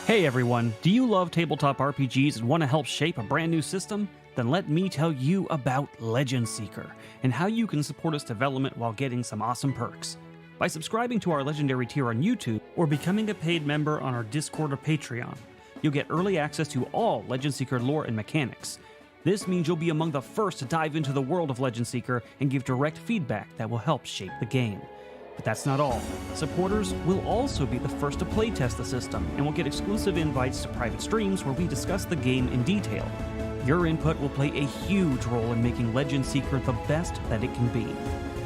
Hey everyone, do you love tabletop RPGs and want to help shape a brand new system? Then let me tell you about Legend Seeker and how you can support its development while getting some awesome perks. By subscribing to our legendary tier on YouTube or becoming a paid member on our Discord or Patreon, you'll get early access to all Legend Seeker lore and mechanics. This means you'll be among the first to dive into the world of Legend Seeker and give direct feedback that will help shape the game. But that's not all. Supporters will also be the first to playtest the system and will get exclusive invites to private streams where we discuss the game in detail. Your input will play a huge role in making Legend Seeker the best that it can be.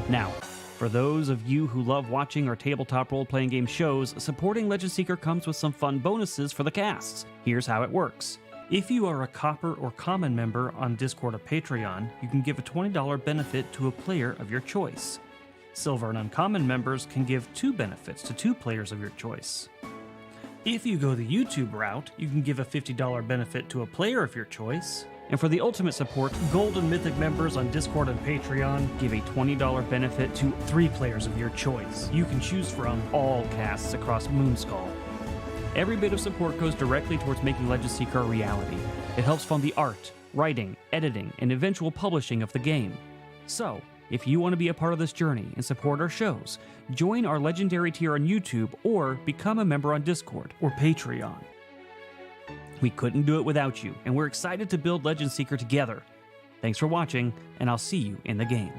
Now, for those of you who love watching our tabletop role-playing game shows, supporting Legend Seeker comes with some fun bonuses for the casts. Here's how it works. If you are a Copper or Common member on Discord or Patreon, you can give a $20 benefit to a player of your choice. Silver and Uncommon members can give 2 benefits to 2 players of your choice. If you go the YouTube route, you can give a $50 benefit to a player of your choice. And for the ultimate support, Gold and Mythic members on Discord and Patreon give a $20 benefit to 3 players of your choice. You can choose from all casts across Moonskull. Every bit of support goes directly towards making Legend Seeker a reality. It helps fund the art, writing, editing, and eventual publishing of the game. So, if you want to be a part of this journey and support our shows, join our legendary tier on YouTube or become a member on Discord or Patreon. We couldn't do it without you, and we're excited to build Legend Seeker together. Thanks for watching, and I'll see you in the game.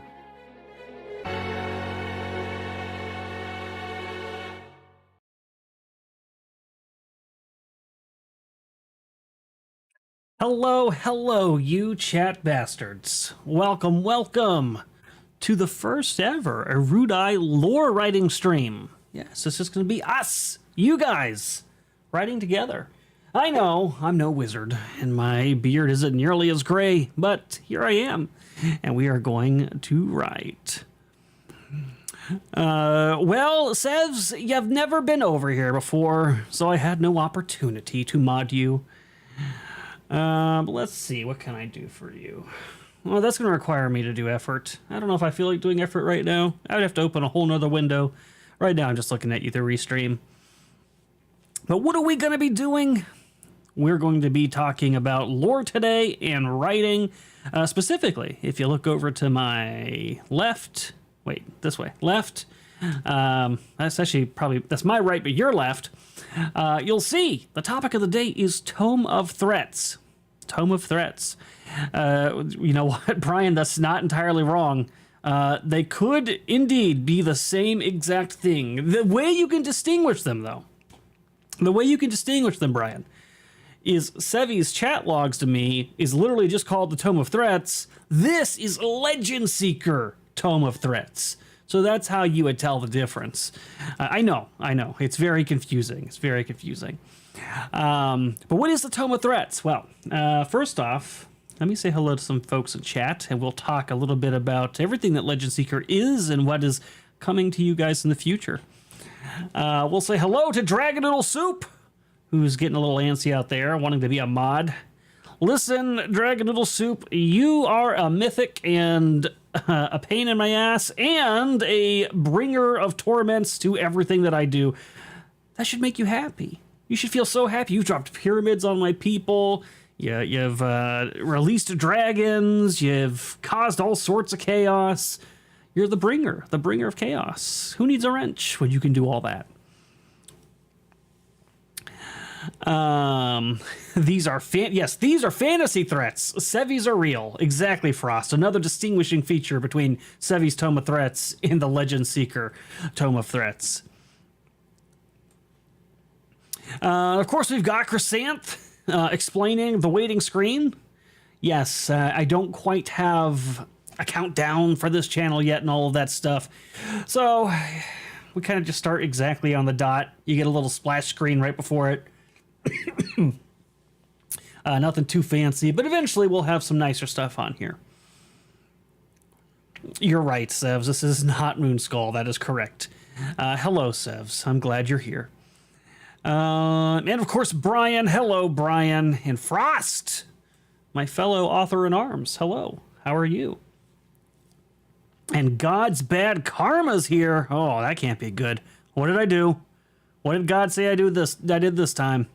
Hello, you chat bastards. Welcome to the first ever Erudi lore writing stream. Yes, this is going to be us, you guys, writing together. I know, I'm no wizard, and my beard isn't nearly as gray, but here I am, and we are going to write. Well, Sevs, you've never been over here before, so I had no opportunity to mod you. But let's see, what can I do for you? Well, that's going to require me to do effort. I don't know if I feel like doing effort right now. I would have to open a whole nother window. Right now, I'm just looking at you through Restream. But what are we going to be doing? We're going to be talking about lore today and writing. Specifically, if you look over to my left, wait, this way, left. That's actually probably, that's my right, but your left. You'll see the topic of the day is Tome of Threats. Tome of Threats. You know what, Brian, that's not entirely wrong. They could indeed be the same exact thing. The way you can distinguish them, though, Brian, is Sevi's chat logs to me is literally just called the Tome of Threats. This is Legend Seeker Tome of Threats. So that's how you would tell the difference. I know. It's very confusing. But what is the Tome of Threats? Well, first off, let me say hello to some folks in chat, and we'll talk a little bit about everything that Legend Seeker is and what is coming to you guys in the future. We'll say hello to Dragon Noodle Soup, who's getting a little antsy out there, wanting to be a mod. Listen, Dragon Noodle Soup, you are a mythic and a pain in my ass and a bringer of torments to everything that I do. That should make you happy. You should feel so happy. You've dropped pyramids on my people. You've released dragons. You've caused all sorts of chaos. You're the bringer of chaos. Who needs a wrench when you can do all that? These are fantasy threats. Sevi's are real. Exactly, Frost. Another distinguishing feature between Sevi's Tome of Threats and the Legend Seeker Tome of Threats. Of course, we've got Chrysanth explaining the waiting screen. Yes, I don't quite have a countdown for this channel yet and all of that stuff. So we kind of just start exactly on the dot. You get a little splash screen right before it. Nothing too fancy, but eventually we'll have some nicer stuff on here. You're right, Sevs. This is not Moonskull. That is correct. Hello, Sevs. I'm glad you're here. And of course, Brian. Hello, Brian. And Frost, my fellow author in arms. Hello. How are you? And God's bad karma's here. Oh, that can't be good. What did I do? What did God say I did this time?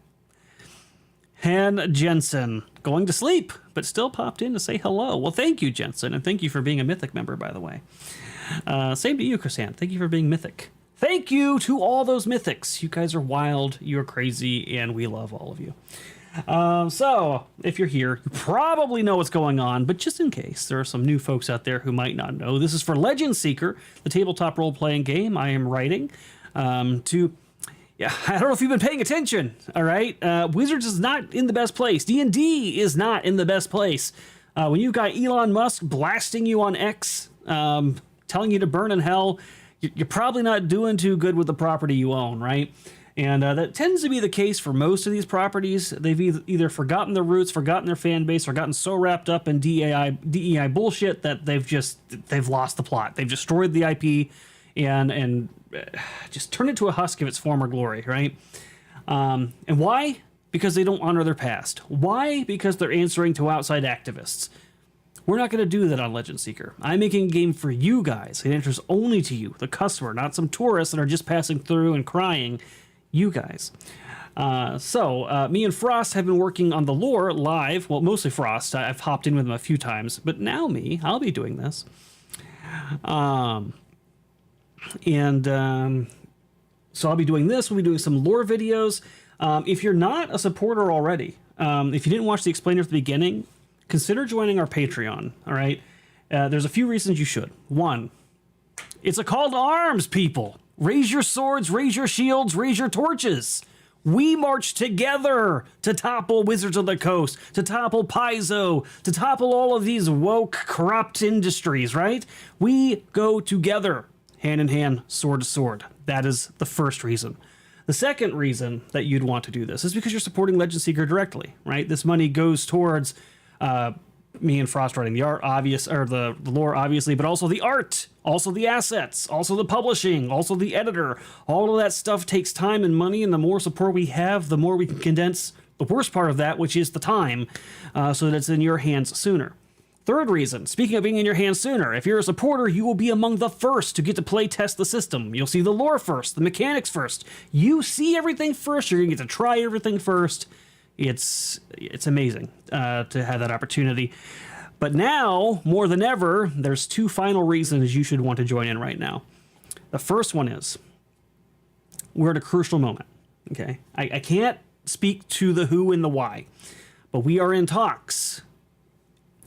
and Jensen. Going to sleep, but still popped in to say hello. Well, thank you, Jensen, and thank you for being a Mythic member, by the way. Same to you, Chrisanne. Thank you for being Mythic. Thank you to all those Mythics. You guys are wild, you're crazy, and we love all of you. So, if you're here, you probably know what's going on, but just in case, there are some new folks out there who might not know, this is for Legend Seeker, the tabletop role-playing game I am writing yeah, I don't know if you've been paying attention, all right? Wizards is not in the best place. D&D is not in the best place. When you've got Elon Musk blasting you on X, telling you to burn in hell, you're probably not doing too good with the property you own, right? And that tends to be the case for most of these properties. They've either forgotten their roots, forgotten their fan base, or gotten so wrapped up in DEI bullshit that they've lost the plot. They've destroyed the IP and just turned it to a husk of its former glory, right? And why? Because they don't honor their past. Why? Because they're answering to outside activists. We're not going to do that on Legend Seeker. I'm making a game for you guys. It enters only to you, the customer, not some tourists that are just passing through and crying. You guys. So me and Frost have been working on the lore live. Well, mostly Frost. I've hopped in with him a few times, but now I'll be doing this. So I'll be doing this. We'll be doing some lore videos. If you're not a supporter already, if you didn't watch the explainer at the beginning, consider joining our Patreon. All right. There's a few reasons you should. One, it's a call to arms, people. Raise your swords, raise your shields, raise your torches. We march together to topple Wizards of the Coast, to topple Paizo, to topple all of these woke, corrupt industries, right? We go together, hand in hand, sword to sword. That is the first reason. The second reason that you'd want to do this is because you're supporting Legend Seeker directly, right? This money goes towards me and Frost writing the art, the lore, obviously, but also the art, also the assets, also the publishing, also the editor. All of that stuff takes time and money, and the more support we have, the more we can condense the worst part of that, which is the time, so that it's in your hands sooner. Third reason, speaking of being in your hands sooner, if you're a supporter, you will be among the first to get to play test the system. You'll see the lore first, the mechanics first. You see everything first. You're going to get to try everything first. It's amazing to have that opportunity. But now, more than ever, there's two final reasons you should want to join in right now. The first one is, we're at a crucial moment, okay? I can't speak to the who and the why, but we are in talks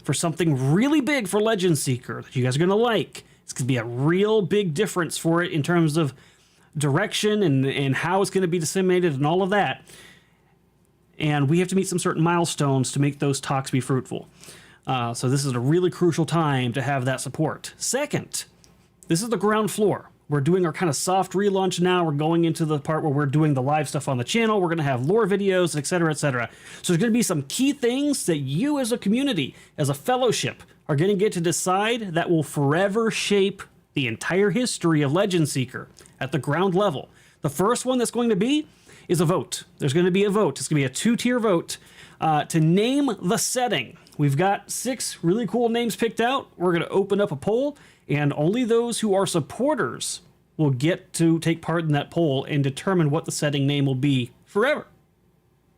for something really big for Legend Seeker that you guys are going to like. It's going to be a real big difference for it in terms of direction and how it's going to be disseminated and all of that. And we have to meet some certain milestones to make those talks be fruitful. So this is a really crucial time to have that support. Second, this is the ground floor. We're doing our kind of soft relaunch now. We're going into the part where we're doing the live stuff on the channel. We're going to have lore videos, etc., etc. So there's going to be some key things that you as a community, as a fellowship, are going to get to decide that will forever shape the entire history of Legend Seeker at the ground level. The first one that's going to be is a vote. There's going to be a vote. It's going to be a 2-tier vote to name the setting. We've got 6 really cool names picked out. We're going to open up a poll, and only those who are supporters will get to take part in that poll and determine what the setting name will be forever.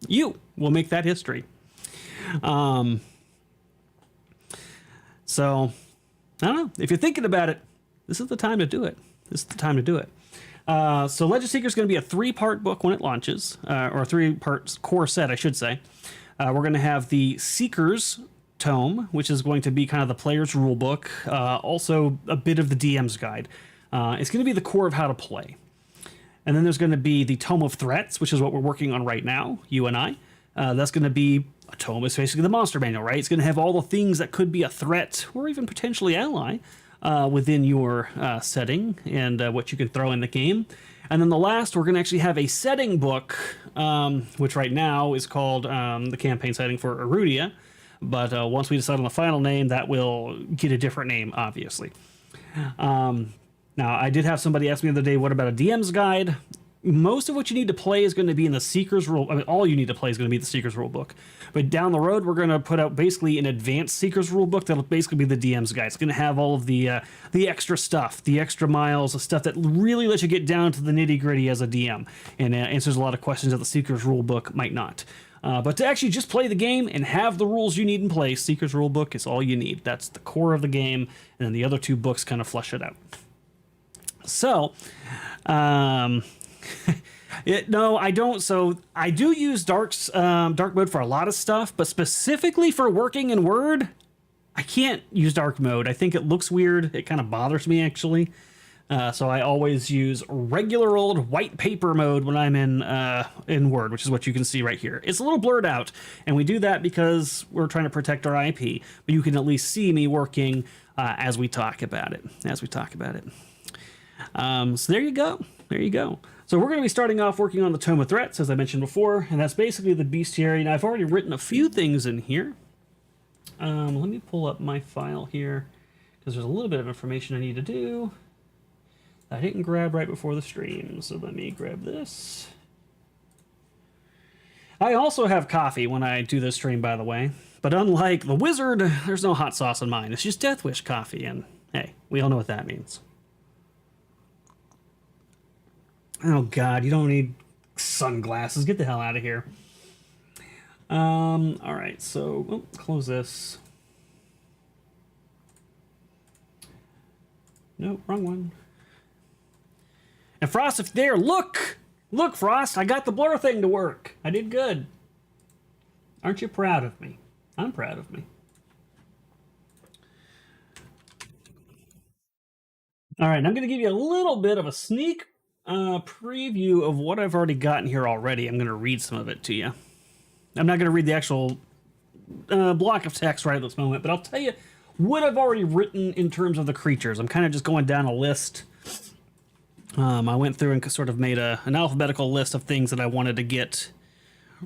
You will make that history. So, I don't know. If you're thinking about it, this is the time to do it. This is the time to do it. So Legend Seeker is going to be a 3-part book when it launches, or a 3-part core set, I should say. We're going to have the Seeker's tome, which is going to be kind of the player's rule book, also a bit of the DM's guide. It's going to be the core of how to play. And then there's going to be the Tome of Threats, which is what we're working on right now, you and I. That's going to be a tome. It's basically the monster manual, right? It's going to have all the things that could be a threat or even potentially ally within your setting and what you can throw in the game. And then the last, we're going to actually have a setting book, which right now is called the campaign setting for Erudi. But once we decide on the final name, that will get a different name, obviously. Now, I did have somebody ask me the other day, what about a DM's guide? Most of what you need to play is going to be in the Seeker's rule. I mean, all you need to play is going to be the Seeker's rule book. But down the road, we're going to put out basically an advanced Seeker's rule book that'll basically be the DM's guide. It's going to have all of the extra stuff, the extra miles, the stuff that really lets you get down to the nitty gritty as a DM and answers a lot of questions that the Seeker's rule book might not. But to actually just play the game and have the rules you need in place, Seeker's Rulebook is all you need. That's the core of the game, and then the other 2 books kind of flesh it out. So, no, I don't. So I do use dark mode for a lot of stuff, but specifically for working in Word, I can't use dark mode. I think it looks weird. It kind of bothers me, actually. So I always use regular old white paper mode when I'm in Word, which is what you can see right here. It's a little blurred out, and we do that because we're trying to protect our IP, but you can at least see me working as we talk about it. So there you go. There you go. So we're going to be starting off working on the Tome of Threats, as I mentioned before, and that's basically the bestiary. Now, I've already written a few things in here. Let me pull up my file here, because there's a little bit of information I need to do I didn't grab right before the stream, so let me grab this. I also have coffee when I do this stream, by the way, but unlike the Wizard, there's no hot sauce in mine. It's just Death Wish coffee, and hey, we all know what that means. Oh God, you don't need sunglasses. Get the hell out of here. All right, so close this. Nope, wrong one. And Frost, if there, look, Frost, I got the blur thing to work. I did good. Aren't you proud of me? I'm proud of me. All right, I'm going to give you a little bit of a sneak preview of what I've already gotten here already. I'm going to read some of it to you. I'm not going to read the actual block of text right at this moment, but I'll tell you what I've already written in terms of the creatures. I'm kind of just going down a list. I went through and sort of made an alphabetical list of things that I wanted to get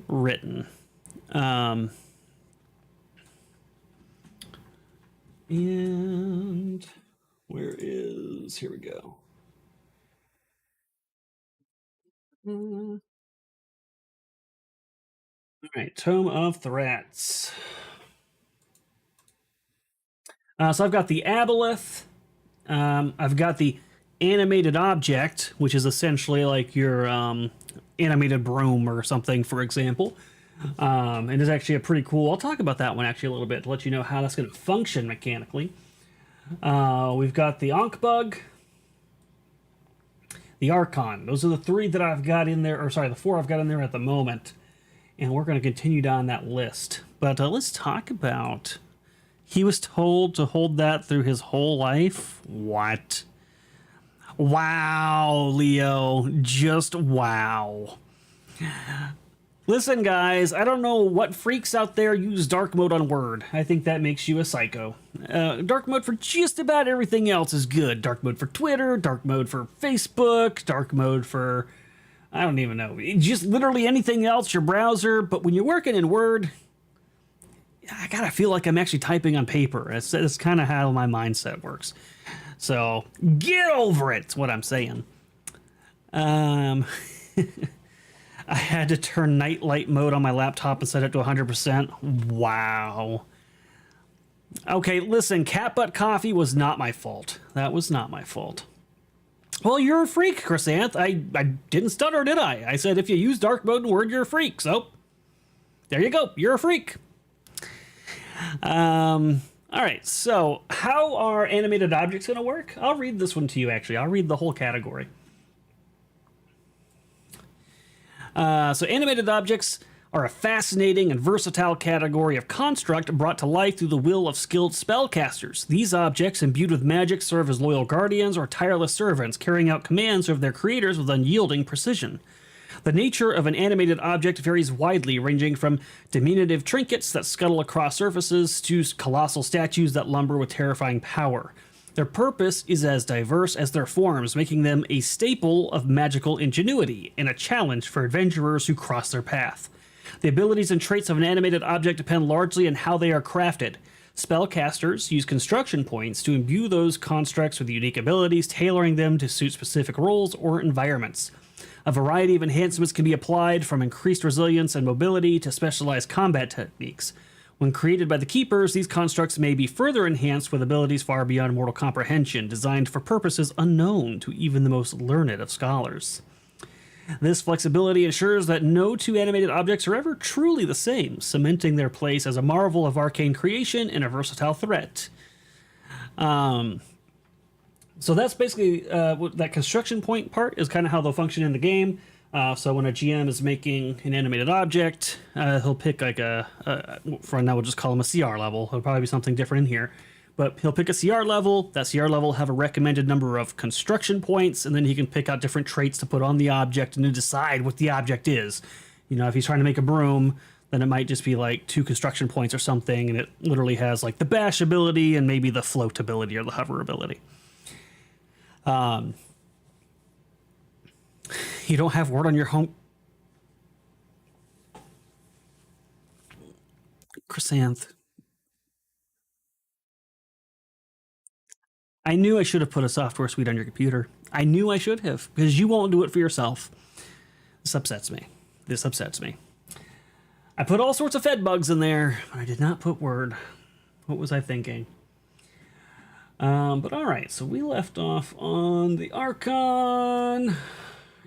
written. And where is... Here we go. All right, Tome of Threats. So I've got the Aboleth. I've got the animated object, which is essentially like your animated broom or something, for example. And it's actually a pretty cool... I'll talk about that one actually a little bit to let you know how that's going to function mechanically. We've got the Ankh-Bug, the Archon. Those are the 3 that I've got in there, or sorry, the 4 I've got in there at the moment. And we're going to continue down that list. But let's talk about... He was told to hold that through his whole life? What? Wow, Leo. Just wow. Listen, guys, I don't know what freaks out there use dark mode on Word. I think that makes you a psycho. Dark mode for just about everything else is good. Dark mode for Twitter, dark mode for Facebook, dark mode for... I don't even know. Just literally anything else, your browser. But when you're working in Word... I gotta feel like I'm actually typing on paper. That's kind of how my mindset works. So get over it. That's what I'm saying. I had to turn nightlight mode on my laptop and set it to 100%. Wow. Okay, listen, cat butt coffee was not my fault. That was not my fault. Well, you're a freak, Chrysanth. I didn't stutter, did I? I said if you use dark mode in Word, you're a freak. So there you go. You're a freak. All right, so how are animated objects going to work? I'll read this one to you, actually. I'll read the whole category. So animated objects are a fascinating and versatile category of construct brought to life through the will of skilled spellcasters. These objects, imbued with magic, serve as loyal guardians or tireless servants, carrying out commands of their creators with unyielding precision. The nature of an animated object varies widely, ranging from diminutive trinkets that scuttle across surfaces to colossal statues that lumber with terrifying power. Their purpose is as diverse as their forms, making them a staple of magical ingenuity and a challenge for adventurers who cross their path. The abilities and traits of an animated object depend largely on how they are crafted. Spellcasters use construction points to imbue those constructs with unique abilities, tailoring them to suit specific roles or environments. A variety of enhancements can be applied, from increased resilience and mobility to specialized combat techniques. When created by the Keepers, these constructs may be further enhanced with abilities far beyond mortal comprehension, designed for purposes unknown to even the most learned of scholars. This flexibility ensures that no two animated objects are ever truly the same, cementing their place as a marvel of arcane creation and a versatile threat. So that's basically that construction point part is kind of how they'll function in the game. So when a GM is making an animated object, he'll pick like for now we'll just call him a CR level. It'll probably be something different in here. But he'll pick a CR level. That CR level will have a recommended number of construction points, and then he can pick out different traits to put on the object and to decide what the object is. You know, if he's trying to make a broom, then it might just be like 2 construction points or something, and it literally has like the bash ability and maybe the float ability or the hover ability. You don't have word on your home. Chrysanth. I knew I should have put a software suite on your computer. I knew I should have, because you won't do it for yourself. This upsets me. This upsets me. I put all sorts of fed bugs in there, but I did not put Word. What was I thinking? But all right, so we left off on the Archon,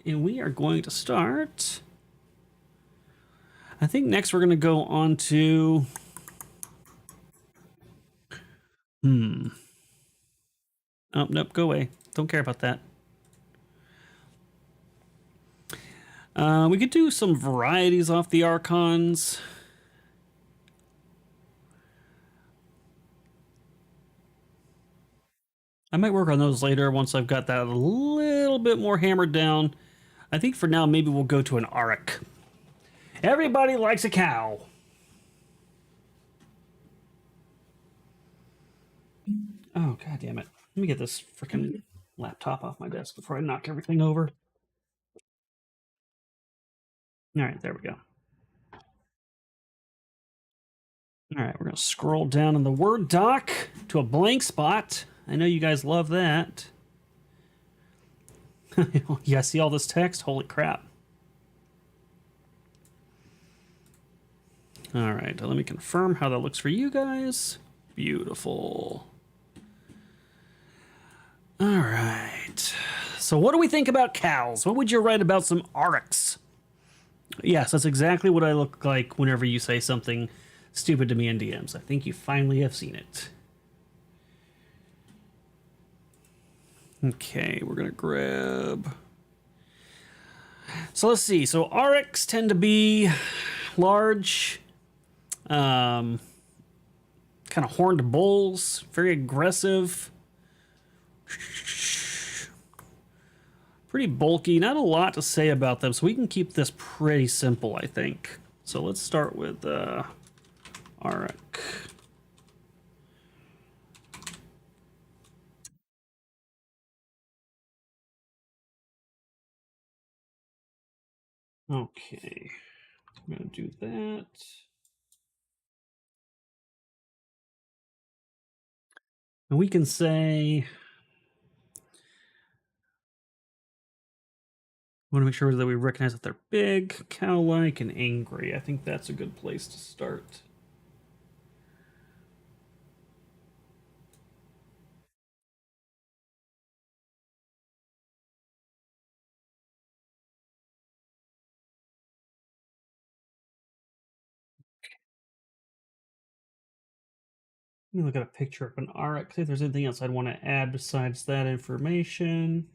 and we are going to start. I think next we're going to go on to. Oh, nope, go away. Don't care about that. We could do some varieties off the Archons. I might work on those later once I've got that a little bit more hammered down. I think for now, maybe we'll go to an Auric. Everybody likes a cow. Oh, god damn it. Let me get this freaking laptop off my desk before I knock everything over. All right, there we go. All right, we're going to scroll down in the Word doc to a blank spot. I know you guys love that. You guys see all this text? Holy crap. All right, let me confirm how that looks for you guys. Beautiful. All right. So what do we think about cows? What would you write about some Aurics? Yes, that's exactly what I look like whenever you say something stupid to me in DMs. I think you finally have seen it. Okay, we're going to grab... So let's see. So Aurics tend to be large, kind of horned bulls, very aggressive, pretty bulky. Not a lot to say about them, so we can keep this pretty simple, I think. So let's start with Auric. Okay, I'm going to do that. And we can say, I want to make sure that we recognize that they're big, cow-like, and angry. I think that's a good place to start. Let me look at a picture of an Auric, see if there's anything else I'd want to add besides that information.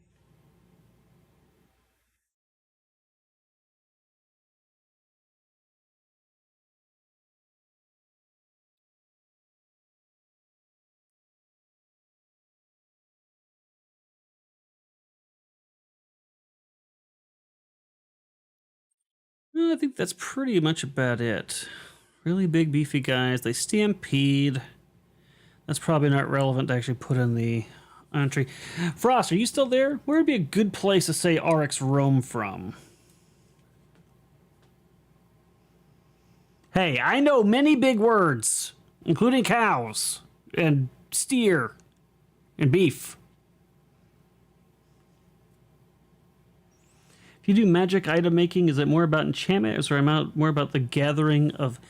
I think that's pretty much about it. Really big, beefy guys. They stampede. That's probably not relevant to actually put in the entry. Frost, are you still there? Where would be a good place to say Aurics roam from? Hey, I know many big words, including cows and steer and beef. If you do magic item making, is it more about enchantment or is it more about the gathering of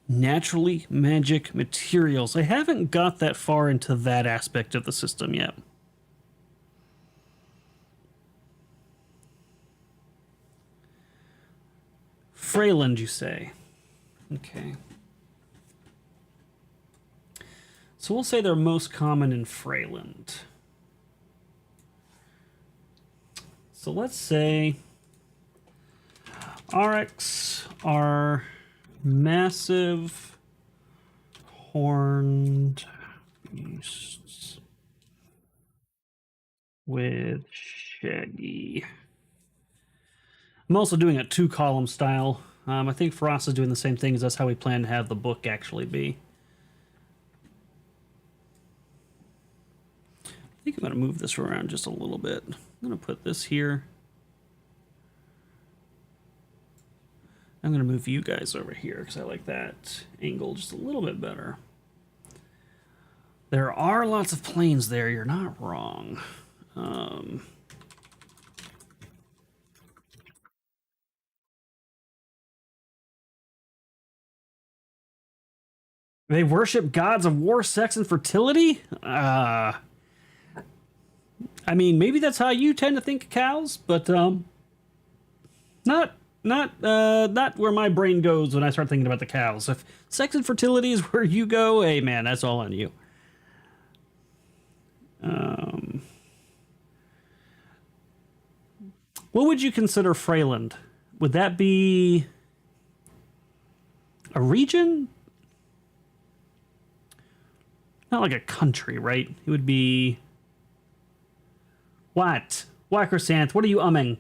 naturally magic materials? I haven't got that far into that aspect of the system yet. Freyland, you say? Okay. So we'll say they're most common in Freyland. So let's say RX are massive horned beasts with shaggy. I'm also doing a 2-column style. I think Frost is doing the same thing, as that's how we plan to have the book actually be. I think I'm going to move this around just a little bit. I'm going to put this here. I'm going to move you guys over here because I like that angle just a little bit better. There are lots of planes there. You're not wrong. They worship gods of war, sex, and fertility? I mean, maybe that's how you tend to think of cows, but not where my brain goes when I start thinking about the cows. If sex and fertility is where you go, hey man, that's all on you. What would you consider Freyland? Would that be a region? Not like a country, right? It would be... What? Why, Chrysanth? What are you umming?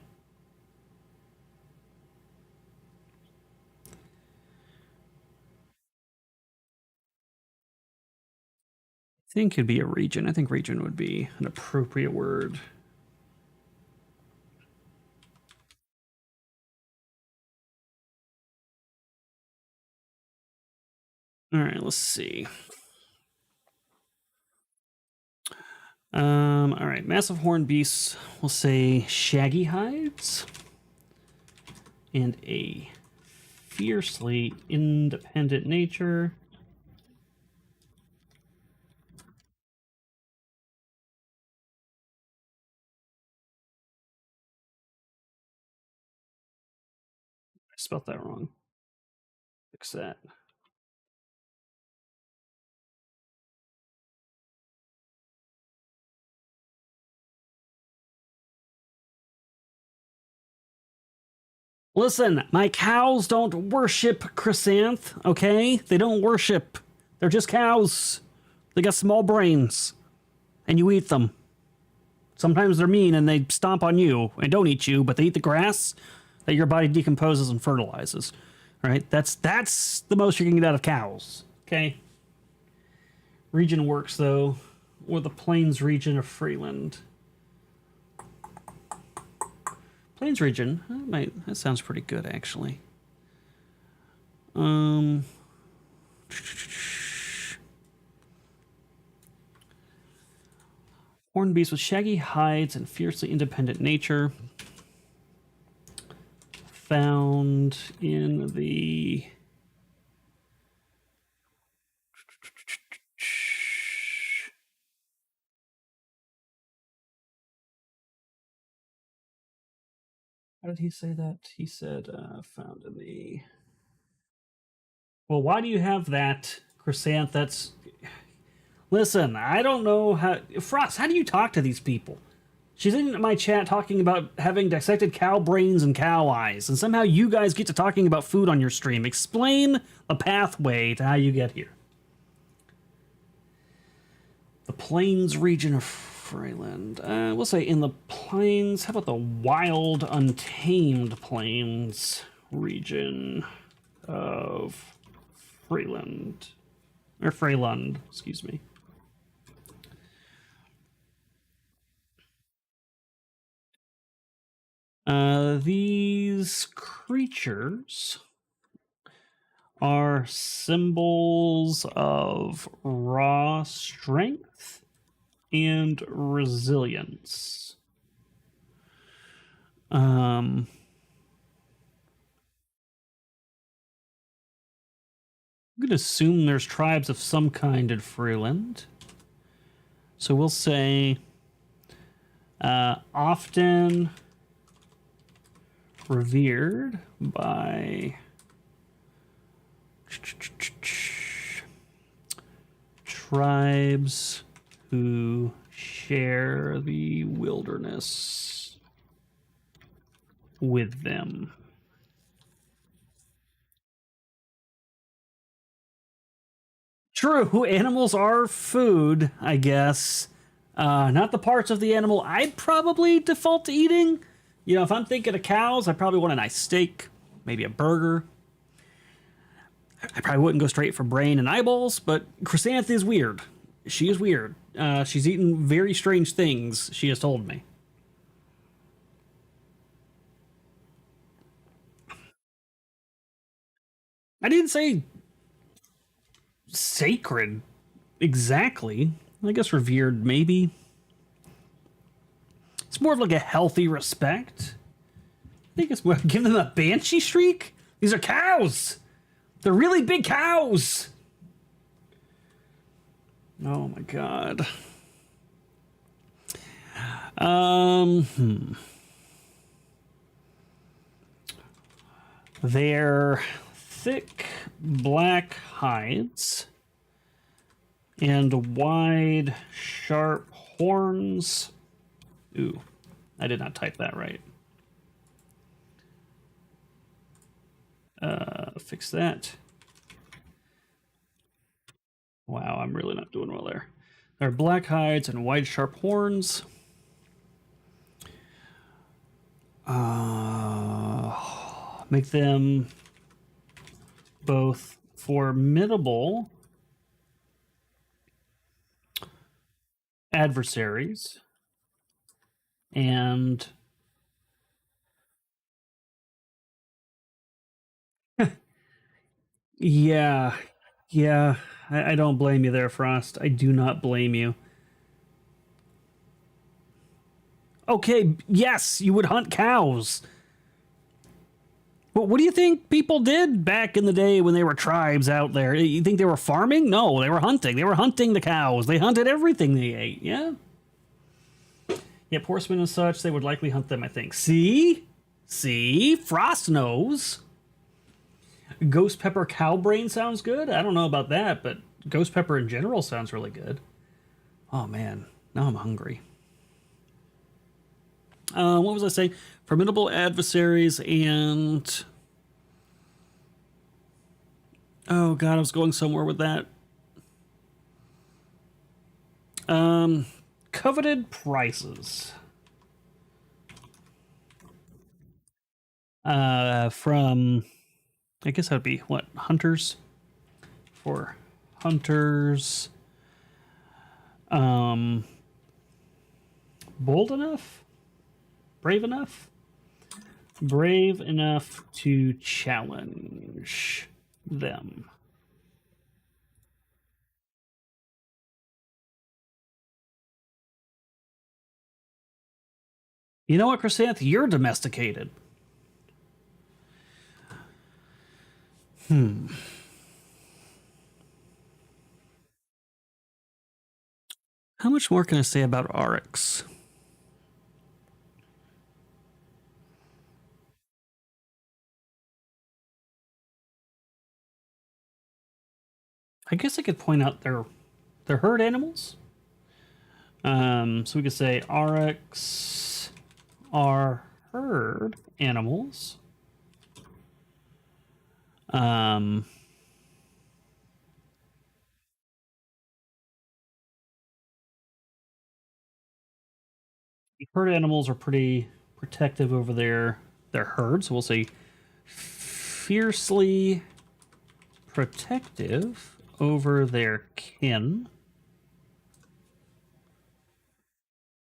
I think it'd be a region. I think region would be an appropriate word. All right, let's see. All right, massive horned beasts. We'll say shaggy hides and a fiercely independent nature. I spelled that wrong. Fix that. Listen, my cows don't worship Chrysanth, okay? They don't worship. They're just cows. They got small brains. And you eat them. Sometimes they're mean and they stomp on you and don't eat you, but they eat the grass that your body decomposes and fertilizes. All right? That's the most you can get out of cows, okay? Region works, though, or the Plains region of Freeland. Plains region, that sounds pretty good, actually. Horned beast with shaggy hides and fiercely independent nature. Found in the... How did he say that? He said, found in the... Well, why do you have that, Chrysanth? That's... Listen, I don't know how... Frost, how do you talk to these people? She's in my chat talking about having dissected cow brains and cow eyes, and somehow you guys get to talking about food on your stream. Explain the pathway to how you get here. The Plains region of Freeland. We'll say in the plains. How about the wild, untamed plains region of Freeland? Or Freeland, excuse me. These creatures are symbols of raw strength and resilience. I'm going to assume there's tribes of some kind in Freeland. So we'll say often revered by tribes who share the wilderness with them. True, animals are food, I guess. Not the parts of the animal I'd probably default to eating. You know, if I'm thinking of cows, I probably want a nice steak, maybe a burger. I probably wouldn't go straight for brain and eyeballs, but Chrysanthi is weird. She is weird. She's eaten very strange things, she has told me. I didn't say sacred exactly. I guess revered, maybe. It's more of like a healthy respect. I think it's more give them a banshee streak. These are cows. They're really big cows. Oh my god. Their thick black hides and wide, sharp horns. Ooh, I did not type that right. Fix that. Wow, I'm really not doing well there. Their black hides and wide, sharp horns. Make them both formidable adversaries and yeah, yeah, I don't blame you there, Frost. I do not blame you. Okay, yes, you would hunt cows. But what do you think people did back in the day when they were tribes out there? You think they were farming? No, they were hunting. They were hunting the cows. They hunted everything they ate. Yeah. Yeah, horsemen and such, they would likely hunt them, I think. See? See? Frost knows. Ghost pepper cow brain sounds good. I don't know about that, but ghost pepper in general sounds really good. Oh man, now I'm hungry. What was I saying? Formidable adversaries and oh god, I was going somewhere with that. Coveted prices. From I guess that'd be what hunters for hunters. Um, bold enough, brave enough, brave enough to challenge them. You know what, Chrysanth? You're domesticated. How much more can I say about Oryx? I guess I could point out their herd animals. So we could say Oryx are herd animals. Um, Herd animals are pretty protective over their herd, so we'll say fiercely protective over their kin.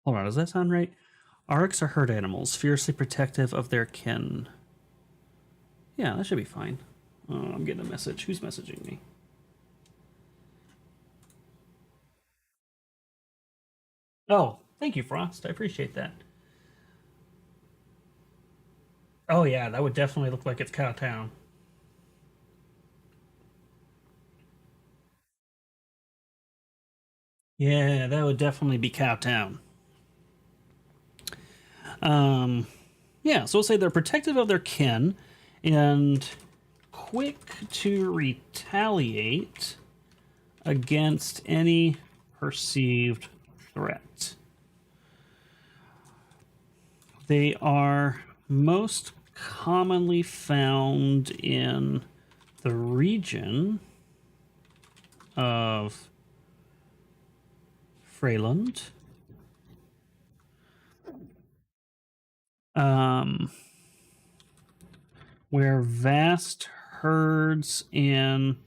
Hold on, does that sound right? Arcs are herd animals, fiercely protective of their kin. Yeah, that should be fine. Oh, I'm getting a message. Who's messaging me? Oh, thank you, Frost. I appreciate that. Oh yeah, that would definitely look like it's Cowtown. Yeah, that would definitely be Cowtown. Um, Yeah, so we'll say they're protective of their kin and quick to retaliate against any perceived threat. They are most commonly found in the region of Freyland. Where vast herds in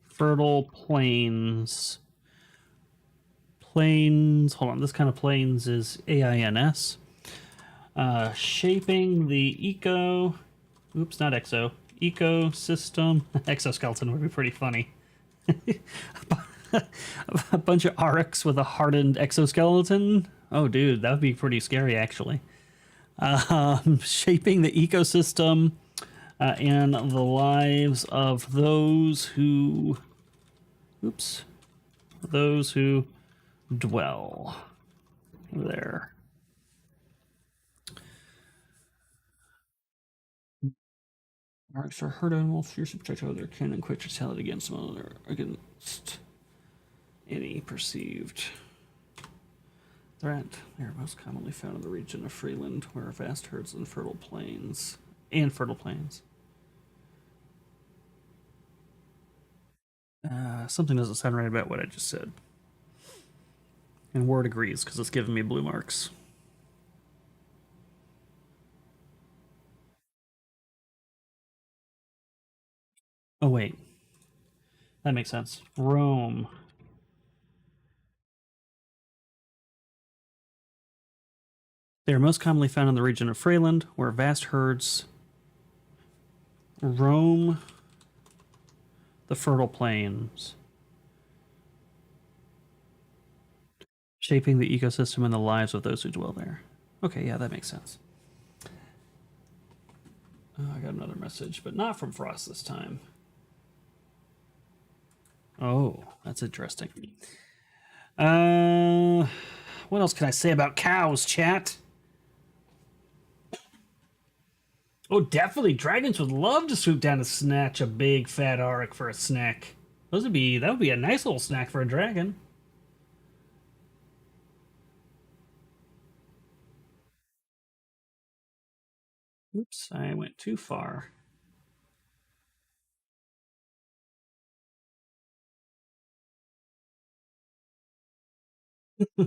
fertile hold on, this kind of plains is AINS, shaping the ecosystem. Exoskeleton would be pretty funny. A bunch of Aurochs with a hardened exoskeleton. Oh, dude, that would be pretty scary, actually. Shaping the ecosystem and the lives of those who dwell there. Arcs are herd animals, fiercely protective of their kin, and quick to retaliate against any perceived threat. They are most commonly found in the region of Freeland, where vast herds and fertile plains. Something doesn't sound right about what I just said. And Word agrees, because it's giving me blue marks. Oh, wait. That makes sense. Rome. They are most commonly found in the region of Freyland, where vast herds roam the fertile plains, shaping the ecosystem and the lives of those who dwell there. Okay, yeah, that makes sense. I got another message, but not from Frost this time. Oh, that's interesting. What else can I say about cows, chat? Oh, definitely. Dragons would love to swoop down and snatch a big fat Auric for a snack. That would be a nice little snack for a dragon. Oops, I went too far.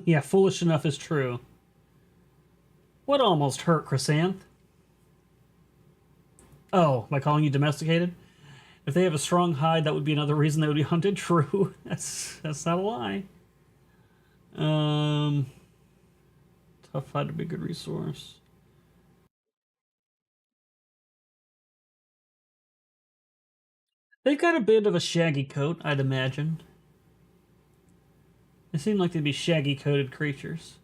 Yeah, foolish enough is true. What almost hurt, Chrysanth? Oh, by calling you domesticated? If they have a strong hide, that would be another reason they would be hunted. True. That's not a lie. Tough hide would be a good resource. They've got a bit of a shaggy coat, I'd imagine. They seem like they'd be shaggy coated creatures.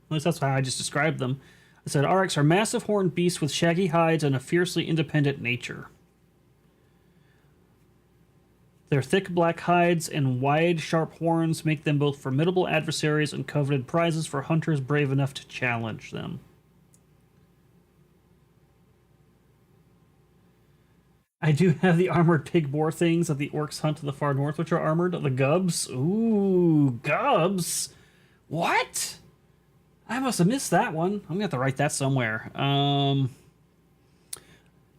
At least that's how I just described them. I said Aurochs are massive horned beasts with shaggy hides and a fiercely independent nature. Their thick black hides and wide, sharp horns make them both formidable adversaries and coveted prizes for hunters brave enough to challenge them. I do have the armored pig boar things that the orcs hunt to the far north, which are armored. The gubs. Ooh, gubs. What? I must have missed that one. I'm gonna have to write that somewhere. I'm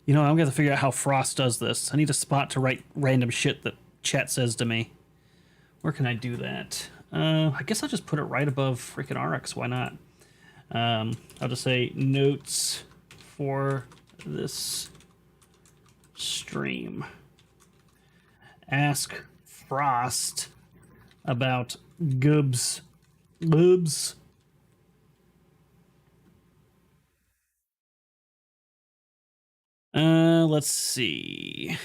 gonna have to figure out how Frost does this. I need a spot to write random shit that chat says to me. Where can I do that? I guess I'll just put it right above freaking Aurochs. Why not? I'll just say notes for this stream. Ask Frost about gubs. Boobs. Let's see.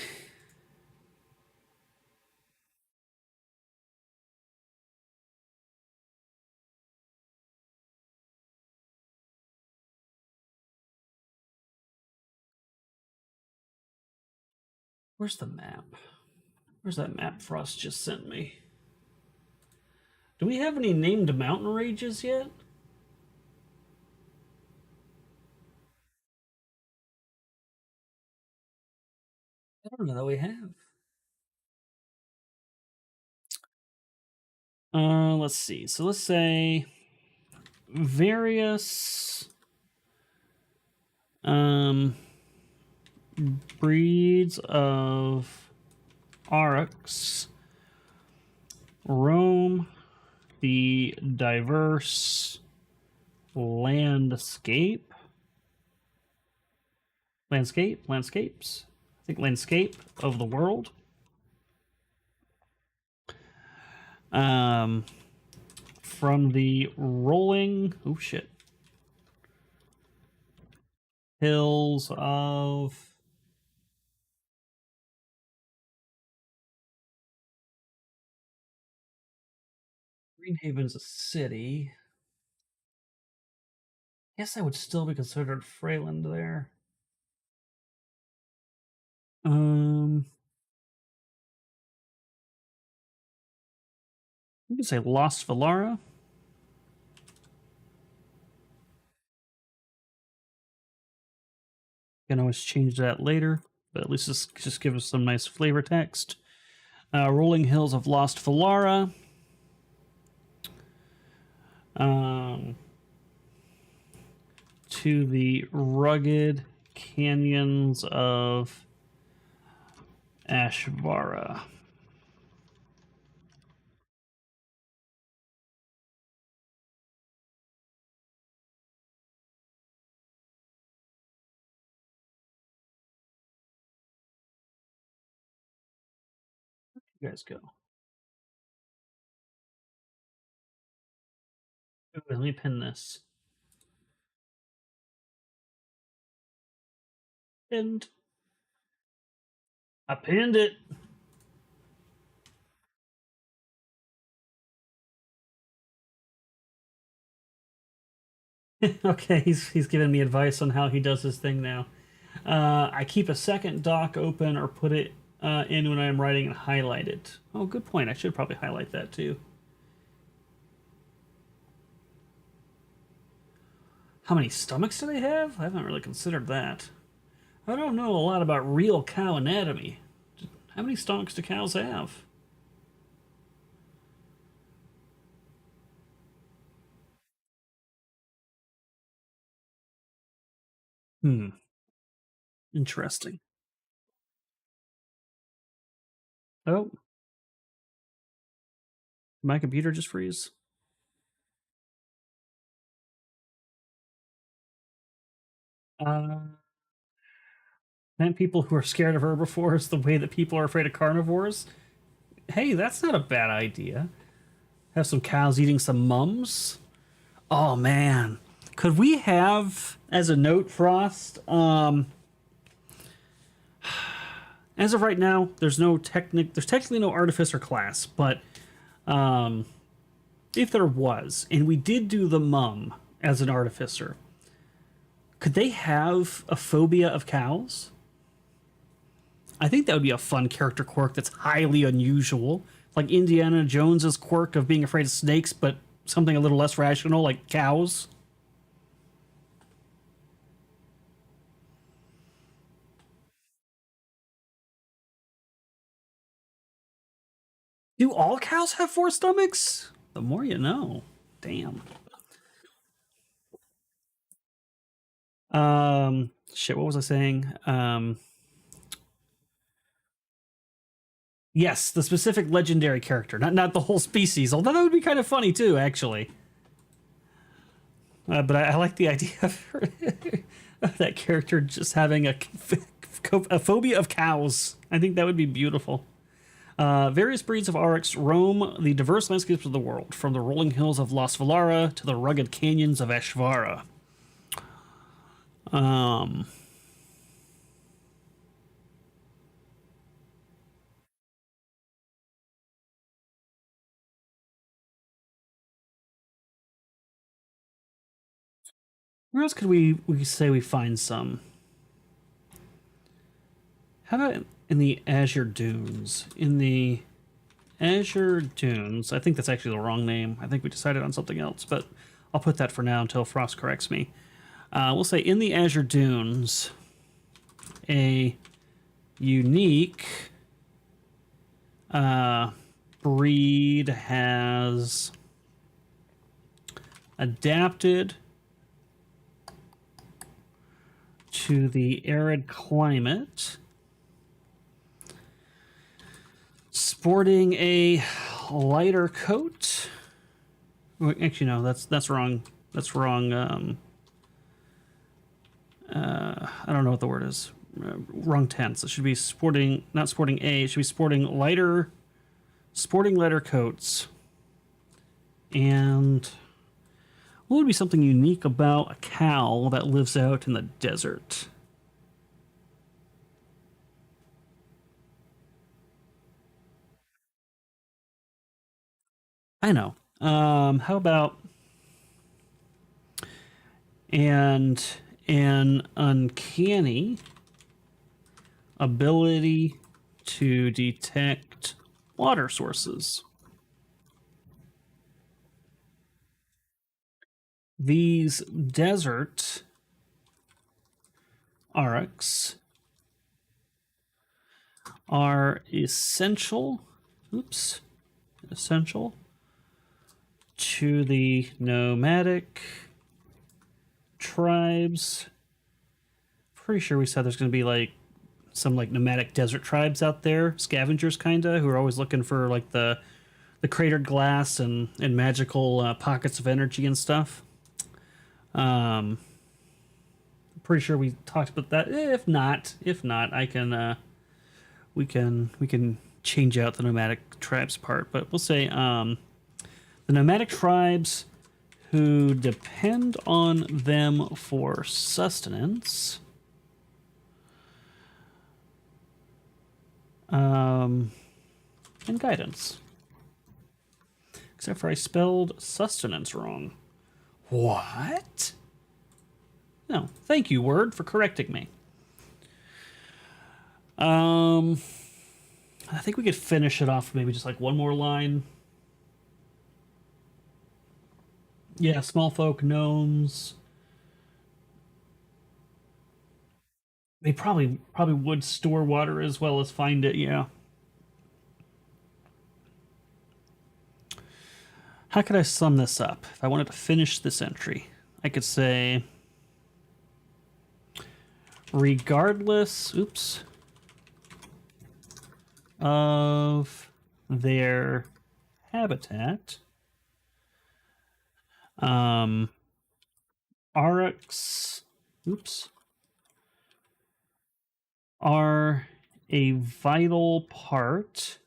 Where's the map? Where's that map Frost just sent me? Do we have any named mountain ranges yet? I don't know that we have. Let's see. So let's say various breeds of oryx roam the diverse landscapes. I think landscape of the world. From the rolling hills of Greenhaven's a city. Guess I would still be considered Freyland there. You could say Lost Valara. You can always change that later, but at least this just give us some nice flavor text. Rolling Hills of Lost Valara. To the rugged canyons of Ashvara. You guys go. Ooh, let me pin this. Pinned. I pinned it. Okay, he's giving me advice on how he does his thing now. I keep a second doc open or put it in when I'm writing and highlight it. Oh, good point. I should probably highlight that too. How many stomachs do they have? I haven't really considered that. I don't know a lot about real cow anatomy. How many stomachs do cows have? Interesting. Oh, my computer just freeze. And people who are scared of herbivores the way that people are afraid of carnivores. Hey, that's not a bad idea. Have some cows eating some mums. Oh man, could we have as a note, Frost? As of right now, there's technically no artificer class, but if there was, and we did do the mum as an artificer, could they have a phobia of cows? I think that would be a fun character quirk that's highly unusual. Like Indiana Jones's quirk of being afraid of snakes, but something a little less rational, like cows. Do all cows have four stomachs? The more you know. Damn. Shit, what was I saying? Yes, the specific legendary character, not the whole species. Although that would be kind of funny too, actually. But I like the idea of that character just having a phobia of cows. I think that would be beautiful. Various breeds of oryx roam the diverse landscapes of the world, from the rolling hills of Lost Valara to the rugged canyons of Ashvara. Where else could we say we find some? How about in the Azure Dunes? In the Azure Dunes, I think that's actually the wrong name. I think we decided on something else, but I'll put that for now until Frost corrects me. We'll say in the Azure Dunes, a unique breed has adapted to the arid climate, sporting a lighter coat. Actually, no, that's wrong. That's wrong. I don't know what the word is. Wrong tense. It should be sporting, not sporting a. It should be sporting lighter coats. And what would be something unique about a cow that lives out in the desert? I know. How about and an uncanny ability to detect water sources? These desert aurochs are essential. Oops. Essential to the nomadic tribes. Pretty sure we said there's going to be like some like nomadic desert tribes out there, scavengers kinda, who are always looking for like the cratered glass and magical pockets of energy and stuff. Um, Pretty sure we talked about that. If not, I can we can change out the nomadic tribes part, but we'll say the nomadic tribes who depend on them for sustenance. And guidance. Except for I spelled sustenance wrong. What? No, thank you, Word, for correcting me. I think we could finish it off with maybe just like one more line. Yeah, small folk, gnomes. They probably would store water as well as find it, yeah. How could I sum this up? If I wanted to finish this entry, I could say regardless, oops, of their habitat, aurochs, oops, are a vital part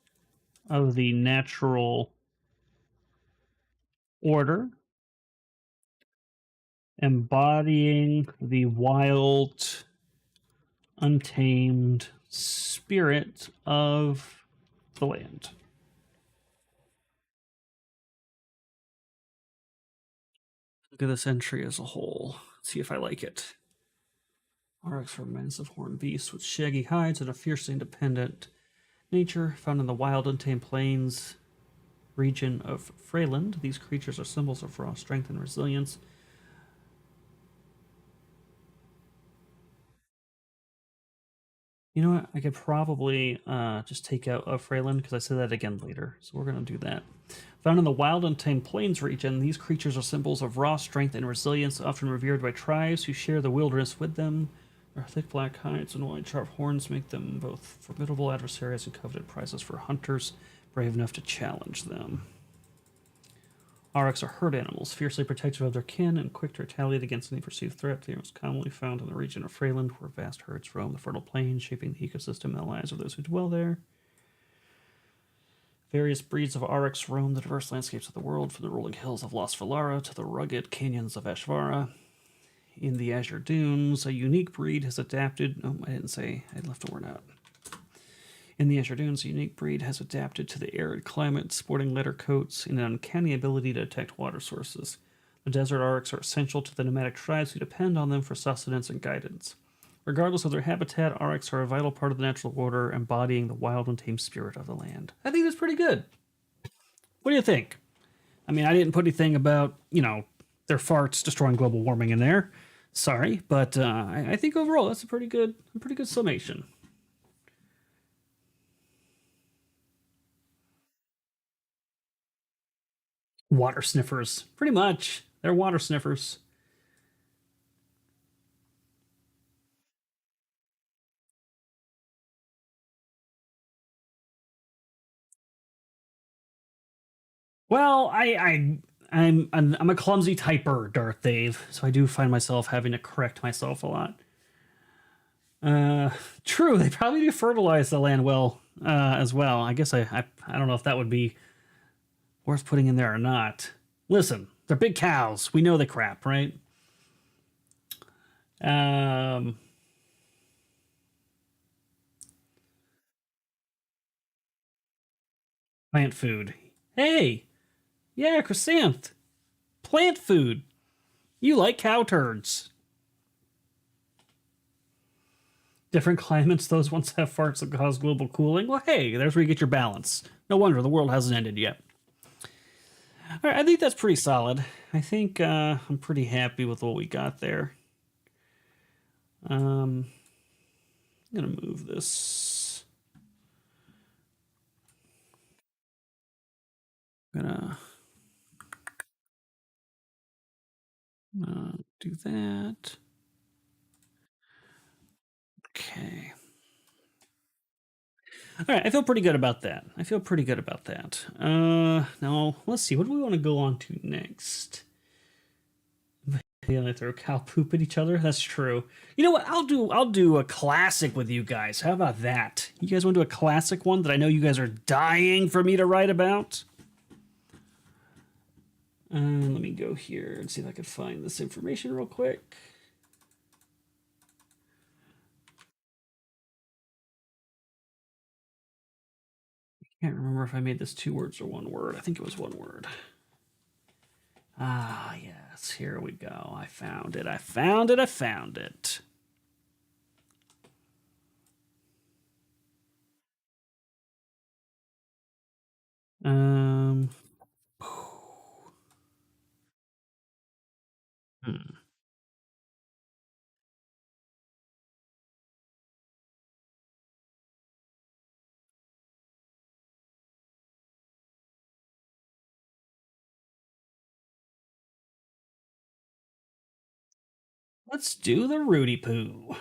of the natural order, embodying the wild, untamed spirit of the land. Look at this entry as a whole. Let's see if I like it. Aurochs are massive horned beasts with shaggy hides and a fiercely independent nature found in the wild, untamed plains region of Freyland. These creatures are symbols of raw strength and resilience. You know what? I could probably just take out of Freyland because I say that again later. So we're going to do that. Found in the wild, untamed plains region, these creatures are symbols of raw strength and resilience, often revered by tribes who share the wilderness with them. Their thick black hides and wide sharp horns make them both formidable adversaries and coveted prizes for hunters brave enough to challenge them. Aurochs are herd animals, fiercely protective of their kin and quick to retaliate against any perceived threat. They are most commonly found in the region of Freyland, where vast herds roam the fertile plains, shaping the ecosystem and the lives of those who dwell there. Various breeds of aurochs roam the diverse landscapes of the world, from the rolling hills of Las Valara to the rugged canyons of Ashvara. In the Azure Dunes, a unique breed has adapted... Oh, I didn't say... I left a word out. In the Azure Dunes, a unique breed has adapted to the arid climate, sporting leather coats and an uncanny ability to detect water sources. The desert aurochs are essential to the nomadic tribes who depend on them for sustenance and guidance. Regardless of their habitat, aurochs are a vital part of the natural order, embodying the wild and tame spirit of the land. I think that's pretty good. What do you think? I mean, I didn't put anything about, their farts destroying global warming in there. Sorry, but I think overall that's a pretty good summation. Water sniffers. Pretty much. They're water sniffers. Well, I'm a clumsy typer, Darth Dave, so I do find myself having to correct myself a lot. Uh, True, they probably do fertilize the land well as well. I guess I don't know if that would be worth putting in there or not. Listen, they're big cows. We know the crap, right? Um, Plant food. Hey, yeah, Chrysanth. Plant food. You like cow turds. Different climates, those ones have farts that cause global cooling. Well, hey, there's where you get your balance. No wonder the world hasn't ended yet. All right, I think that's pretty solid. I think I'm pretty happy with what we got there. I'm gonna move this. I'm gonna do that. Okay. All right, I feel pretty good about that. I feel pretty good about that. Now let's see. What do we want to go on to next? Yeah, they throw cow poop at each other. That's true. You know what? I'll do a classic with you guys. How about that? You guys want to do a classic one that I know you guys are dying for me to write about? Let me go here and see if I can find this information real quick. I can't remember if I made this 2 words or 1 word. I think it was 1 word. Ah, yes. Here we go. I found it. I found it. I found it. Um. hmm. Let's do the Rudy Poo.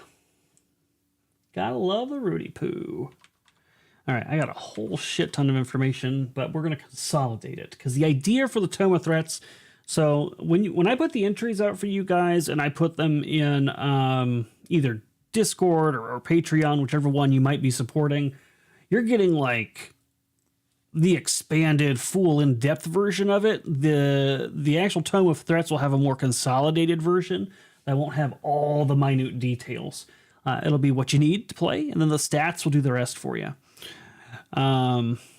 Gotta love the Rudy Poo. All right, I got a whole shit ton of information, but we're gonna consolidate it because the idea for the Tome of Threats. So when I put the entries out for you guys and I put them in either Discord or Patreon, whichever one you might be supporting, you're getting like the expanded, full, in-depth version of it. The actual Tome of Threats will have a more consolidated version that won't have all the minute details. It'll be what you need to play, and then the stats will do the rest for you.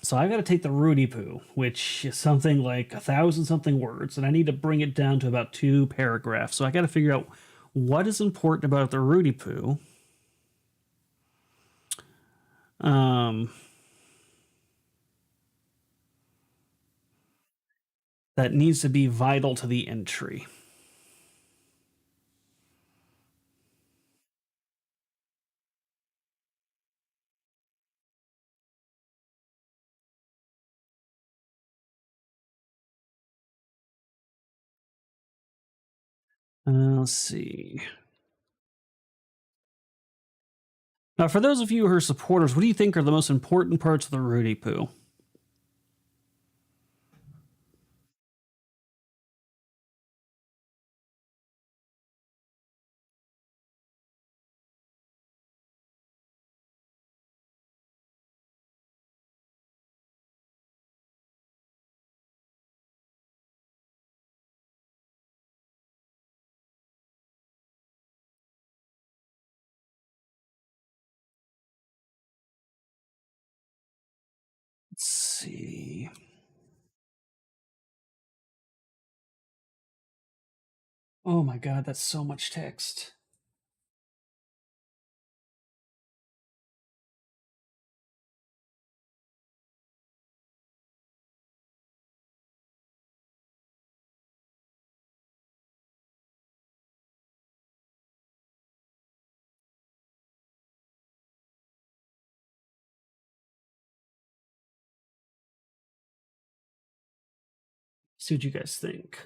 So I've got to take the Rudy Poo, which is something like 1,000 something words, and I need to bring it down to about 2 paragraphs. So I got to figure out what is important about the Rudy Poo. Um, that needs to be vital to the entry. Let's see. Now, for those of you who are supporters, what do you think are the most important parts of the Rudy Poo? Let's see. Oh my god, that's so much text. See what you guys think.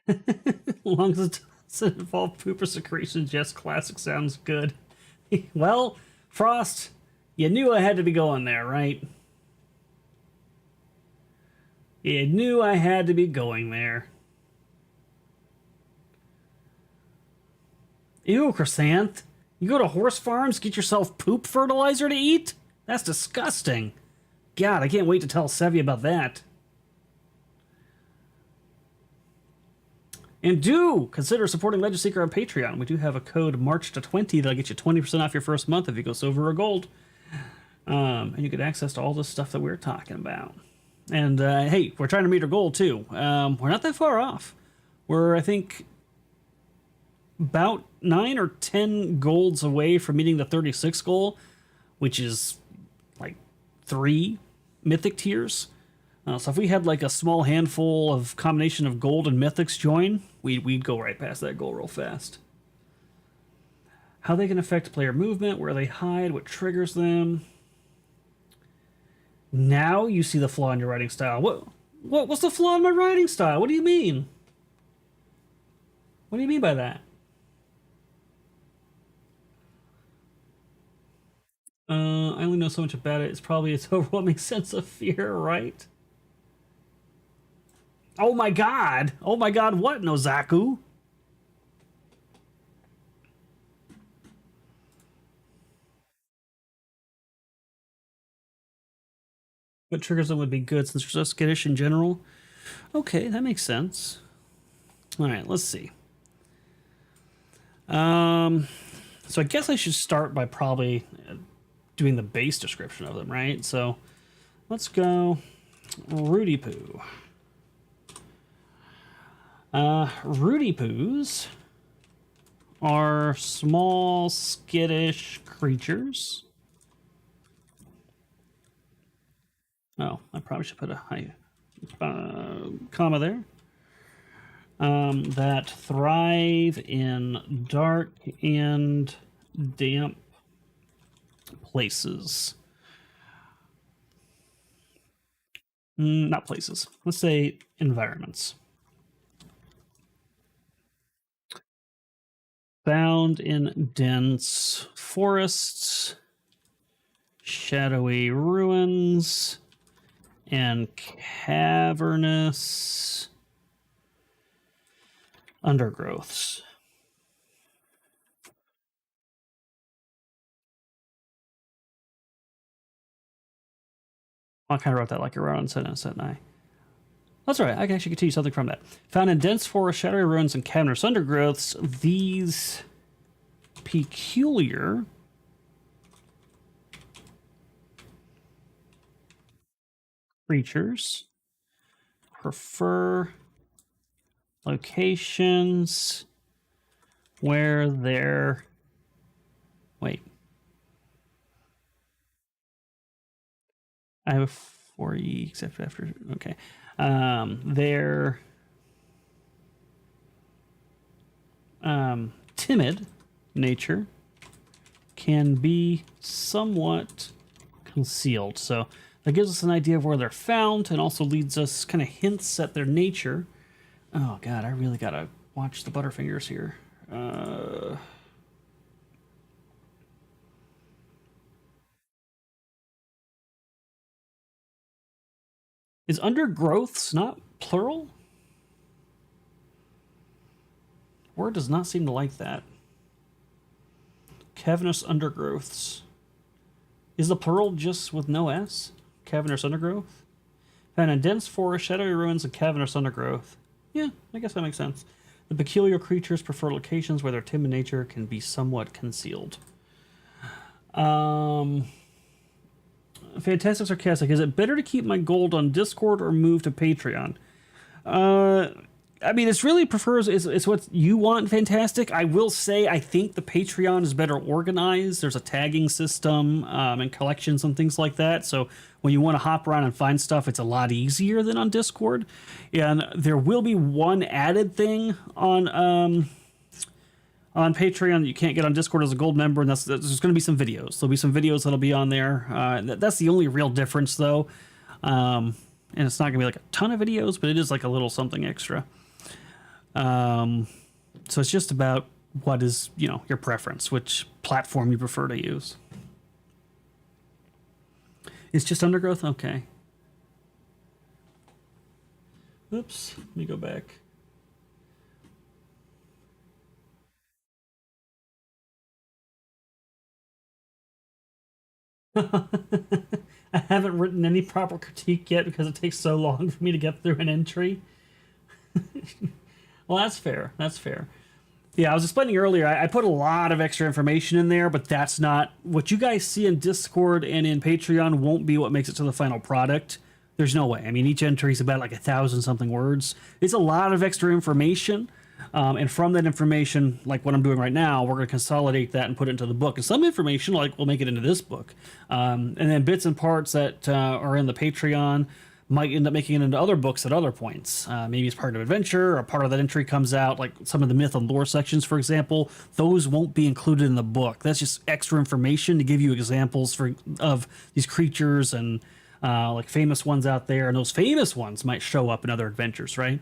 As long as it doesn't involve poop or secretions, yes, classic sounds good. Well, Frost, you knew I had to be going there, right? You knew I had to be going there. Ew, Chrysanth. You go to horse farms, get yourself poop fertilizer to eat? That's disgusting. God, I can't wait to tell Sevi about that. And do consider supporting Legend Seeker on Patreon. We do have a code March to 20 that'll get you 20% off your first month if you go silver or gold. And you get access to all the stuff that we're talking about. And hey, we're trying to meet our goal too. We're not that far off. We're, I think, about 9 or 10 golds away from meeting the 36 goal, which is like 3 mythic tiers. So if we had like a small handful of combination of gold and mythics join, we'd go right past that goal real fast. How they can affect player movement, where they hide, what triggers them. Now you see the flaw in your writing style. What's the flaw in my writing style? What do you mean? What do you mean by that? I only know so much about it. It's probably its overwhelming sense of fear, right? Oh my god! Oh my god, what, Nozaku? What triggers them would be good since they're so skittish in general? Okay, that makes sense. Alright, let's see. So I guess I should start by probably doing the base description of them, right? So let's go Rudy Poo. Rudy Poos are small, skittish creatures. Oh, I probably should put a high comma there. That thrive in dark and damp places. Not places. Let's say environments. Found in dense forests, shadowy ruins, and cavernous undergrowths. I kind of wrote that like a run sentence, didn't I? That's all right. I can actually continue something from that. Found in dense forest, shadowy ruins, and cavernous undergrowths, these peculiar creatures prefer locations where they're... Wait. I have a 4E except after... Okay. They're timid nature can be somewhat concealed. So that gives us an idea of where they're found and also leads us, kind of hints at their nature. Oh god, I really gotta watch the Butterfingers here. Is undergrowths not plural? Word does not seem to like that. Cavernous undergrowths. Is the plural just with no S? Cavernous undergrowth? Found in dense forest, shadowy ruins, and cavernous undergrowth. Yeah, I guess that makes sense. The peculiar creatures prefer locations where their timid nature can be somewhat concealed. Fantastic Sarcastic. Is it better to keep my gold on Discord or move to Patreon? I mean, it's really prefers it's what you want, Fantastic. I will say I think the Patreon is better organized. There's a tagging system and collections and things like that. So when you want to hop around and find stuff, it's a lot easier than on Discord. And there will be one added thing on on Patreon that you can't get on Discord as a gold member, and there's going to be some videos. There'll be some videos that'll be on there. That's the only real difference, though. And it's not going to be like a ton of videos, but it is like a little something extra. So it's just about what is, your preference, which platform you prefer to use. It's just Undergrowth? Okay. Oops, let me go back. I haven't written any proper critique yet because it takes so long for me to get through an entry. Well, that's fair. That's fair. Yeah, I was explaining earlier, I put a lot of extra information in there, but that's not what you guys see in Discord and in Patreon won't be what makes it to the final product. There's no way. I mean, each entry is about like 1,000 something words. It's a lot of extra information. And from that information, like what I'm doing right now, we're going to consolidate that and put it into the book. And some information, like, we'll make it into this book. And then bits and parts that are in the Patreon might end up making it into other books at other points. Maybe it's part of adventure, or part of that entry comes out, like some of the myth and lore sections, for example. Those won't be included in the book. That's just extra information to give you examples of these creatures and like famous ones out there. And those famous ones might show up in other adventures, right?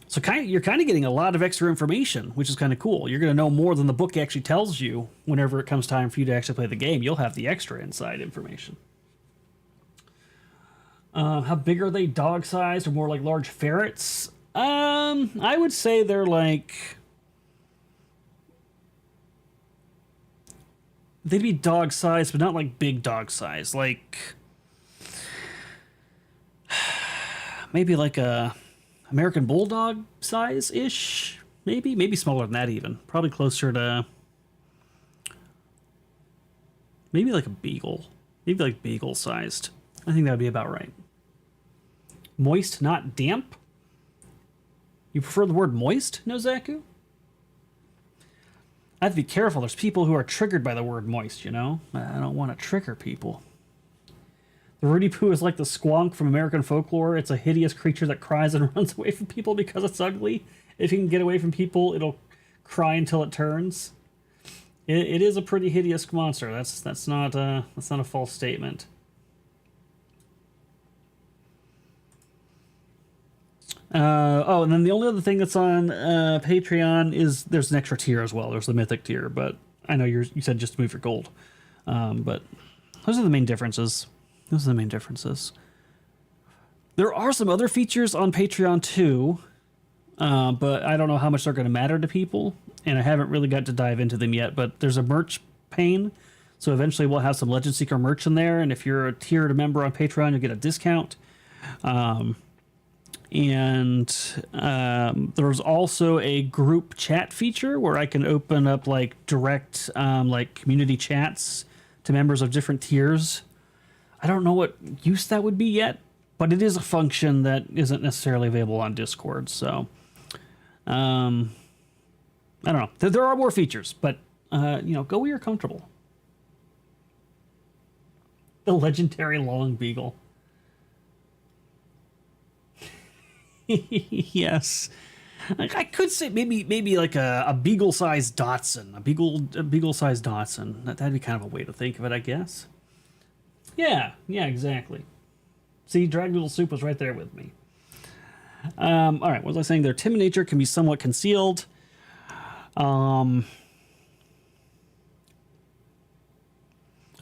So you're kind of getting a lot of extra information, which is kind of cool. You're going to know more than the book actually tells you whenever it comes time for you to actually play the game. You'll have the extra inside information. How big are they? Dog-sized or more like large ferrets? I would say they're like... They'd be dog-sized, but not like big dog-sized. Like... Maybe like a... American Bulldog size-ish, maybe smaller than that even. Probably closer to maybe like a beagle, maybe like beagle sized. I think that would be about right. Moist, not damp. You prefer the word moist, Nozaku? I have to be careful. There's people who are triggered by the word moist, I don't want to trigger people. The Erudi Poo is like the squonk from American folklore. It's a hideous creature that cries and runs away from people because it's ugly. If you can get away from people, it'll cry until it turns. It is a pretty hideous monster. That's not a false statement. And then the only other thing that's on Patreon is there's an extra tier as well. There's the mythic tier, but I know you said just to move for gold. But those are the main differences. Those are the main differences. There are some other features on Patreon too, but I don't know how much they're going to matter to people, and I haven't really got to dive into them yet, but there's a merch pane, so eventually we'll have some Legend Seeker merch in there, and if you're a tiered member on Patreon, you'll get a discount. There's also a group chat feature where I can open up like direct like community chats to members of different tiers. I don't know what use that would be yet, but it is a function that isn't necessarily available on Discord. So, I don't know. There are more features, but go where you're comfortable. The legendary long beagle. Yes, I could say maybe like a beagle-sized Dotson, a beagle-sized Dotson. That'd be kind of a way to think of it, I guess. Yeah, exactly. See, Dragnoodle Soup was right there with me. All right, what was I saying? Their timid nature can be somewhat concealed. All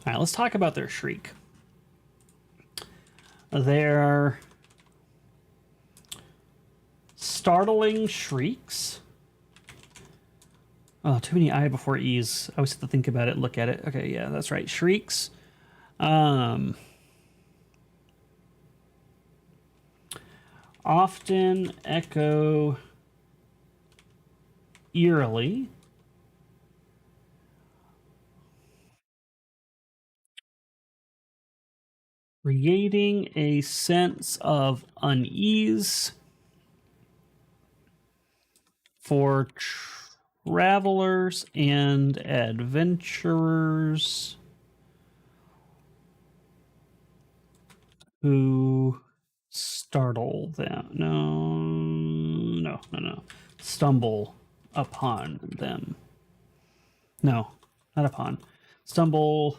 right, let's talk about their shriek. Their startling shrieks. Oh, too many I before E's. I always have to think about it and look at it. Okay, yeah, that's right. Shrieks. Often echo eerily. Creating a sense of unease for travelers and adventurers who startle them. No. Stumble upon them. No, not upon. Stumble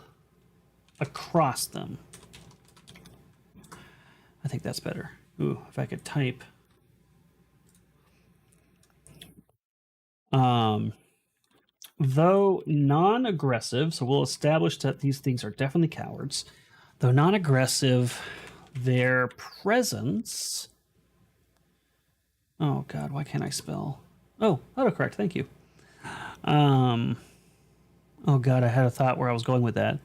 across them. I think that's better. Ooh, if I could type. Though non-aggressive, so we'll establish that these things are definitely cowards. Though non-aggressive, their presence... Oh, God, why can't I spell? Oh, autocorrect, thank you. Oh, God, I had a thought where I was going with that.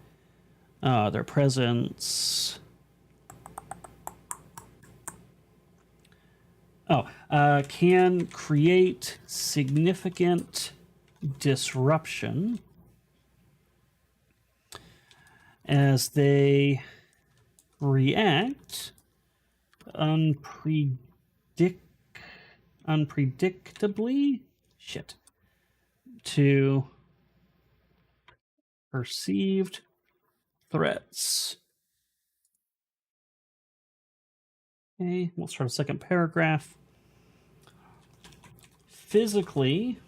Their presence... can create significant disruption as they react unpredictably to perceived threats. Okay, we'll start a second paragraph. Physically,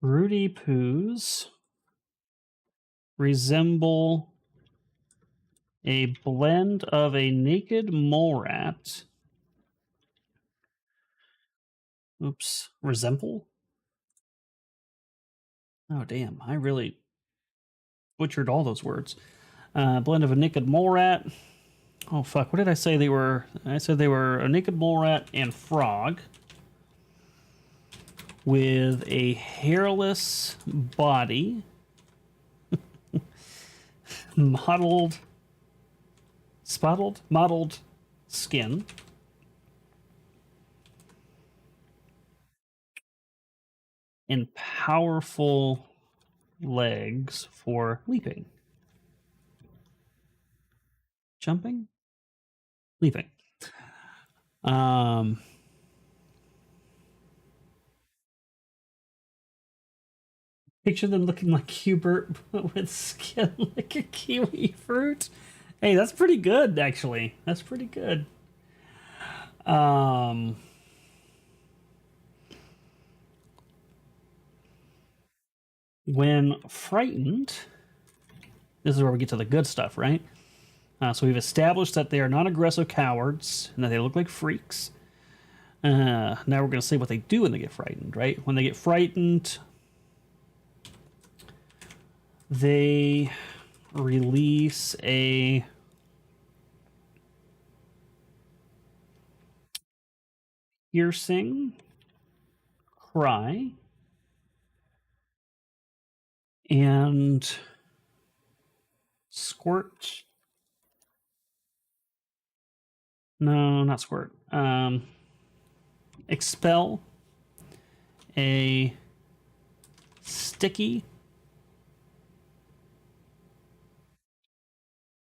Rudy Poos resemble a blend of a naked mole rat. Oops, resemble? Oh, damn, I really butchered all those words. Blend of a naked mole rat. Oh, fuck, what did I say they were? I said they were a naked mole rat and frog with a hairless body, mottled skin, and powerful legs for leaping. Jumping? Leaping. Picture them looking like Hubert, but with skin like a kiwi fruit. Hey, that's pretty good, actually. That's pretty good. When frightened, this is where we get to the good stuff, right? So we've established that they are non-aggressive cowards and that they look like freaks. Now we're going to say what they do when they get frightened, right? When they get frightened, they release a piercing cry and squirt. No, not squirt. Expel a sticky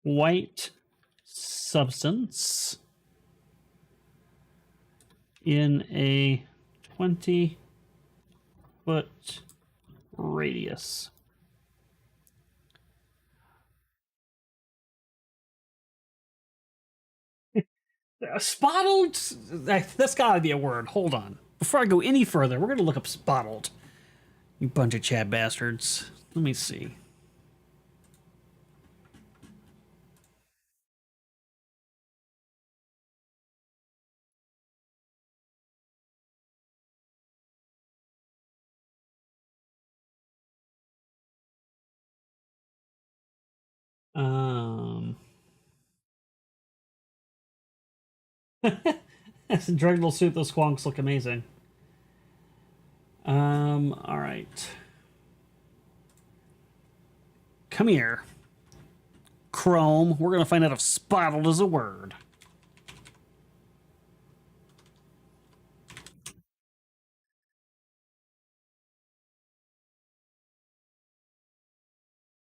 white substance in a 20-foot radius. Spottled? That's gotta be a word. Hold on. Before I go any further, we're gonna look up spottled. You bunch of Chad bastards. Let me see. That's a dreidel suit. Those squonks look amazing. All right. Come here. Chrome. We're gonna find out if spottled is a word.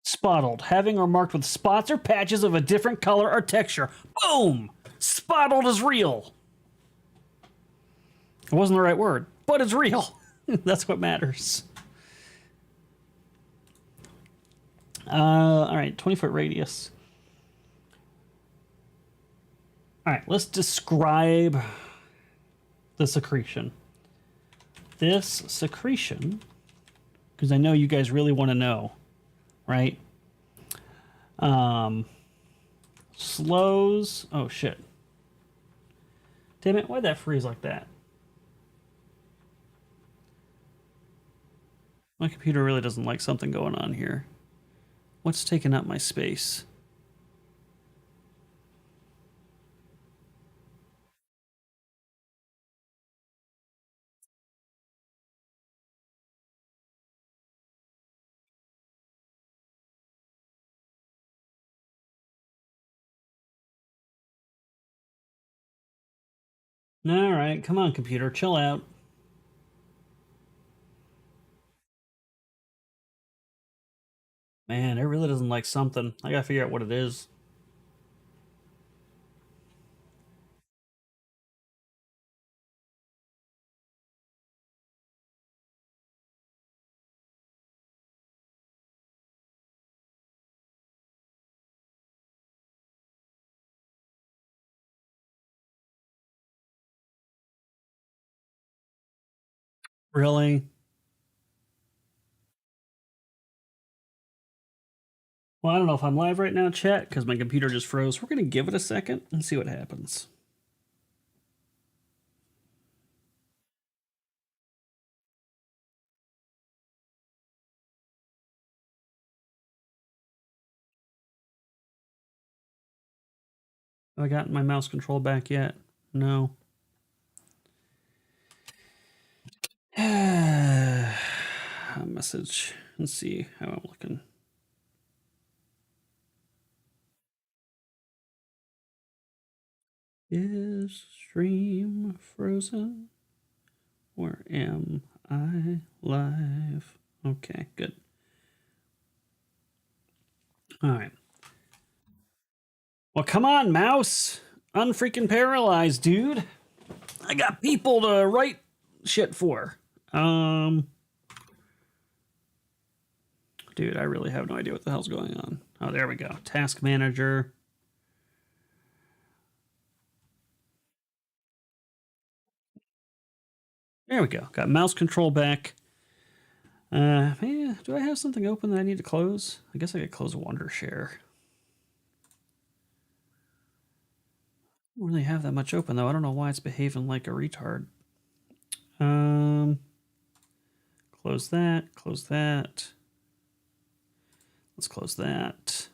Spottled. Having or marked with spots or patches of a different color or texture. Boom! Spottled is real. It wasn't the right word, but it's real. That's what matters. All right, 20-foot radius. All right, let's describe the secretion. This secretion, because I know you guys really want to know, right? Slows. Oh shit! Damn it! Why'd that freeze like that? My computer really doesn't like something going on here. What's taking up my space? All right, come on, computer, chill out. Man, it really doesn't like something. I gotta figure out what it is. Really? Well, I don't know if I'm live right now, chat, because my computer just froze. We're gonna give it a second and see what happens. Have I gotten my mouse control back yet? No. A message. Let's see how I'm looking. Is stream frozen? Or am I live? Okay, good. All right. Well, come on, mouse. Unfreaking paralyzed, dude. I got people to write shit for. Dude, I really have no idea what the hell's going on. Oh, there we go. Task manager. There we go. Got mouse control back. Man, do I have something open that I need to close? I guess I could close Wondershare. I don't really have that much open though. I don't know why it's behaving like a retard. Close that. Close that. Let's close that.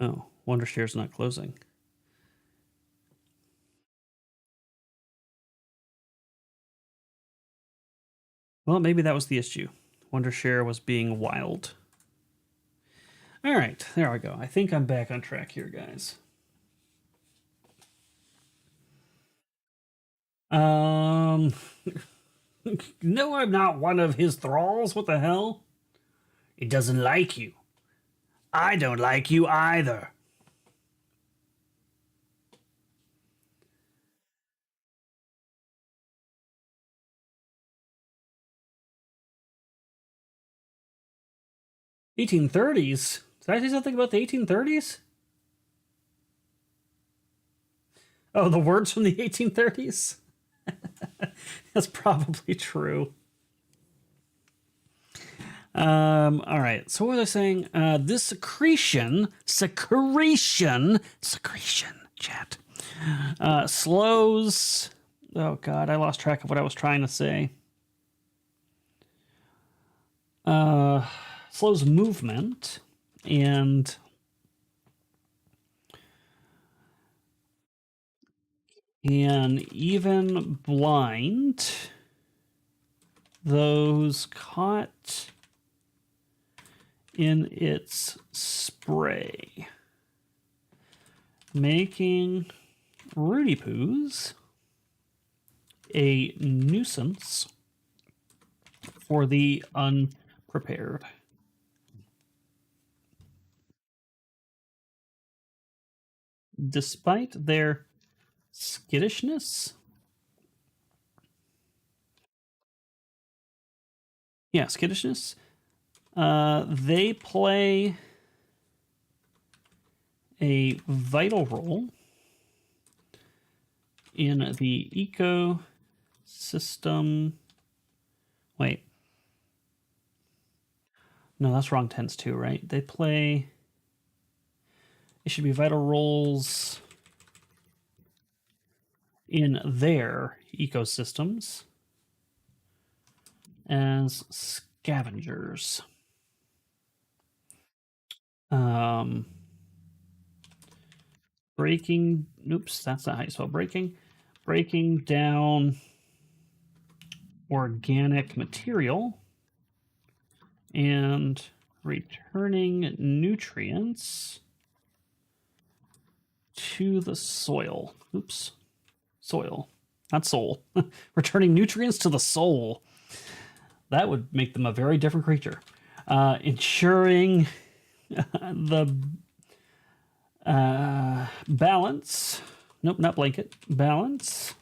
Oh, Wondershare's not closing. Well, maybe that was the issue. Wondershare was being wild. All right, there we go. I think I'm back on track here, guys. No, I'm not one of his thralls. What the hell? It doesn't like you. I don't like you either. (1830s). Did I say something about the 1830s? Oh, the words from the 1830s? That's probably true. All right. So what was I saying? This secretion, chat, slows. Oh God, I lost track of what I was trying to say. Slows movement and even blind those caught in its spray, making Rudy Poos a nuisance for the unprepared. Despite their skittishness. Yeah, skittishness. They play a vital role in the ecosystem. Wait. No, that's wrong tense too, right? They play. It should be vital roles in their ecosystems as scavengers. Um, breaking. Oops, that's not how you spell breaking. Breaking down organic material and returning nutrients to the soil. Oops, soil, not soul. Returning nutrients to the soul. That would make them a very different creature. Ensuring the balance. Nope, not blanket. Balance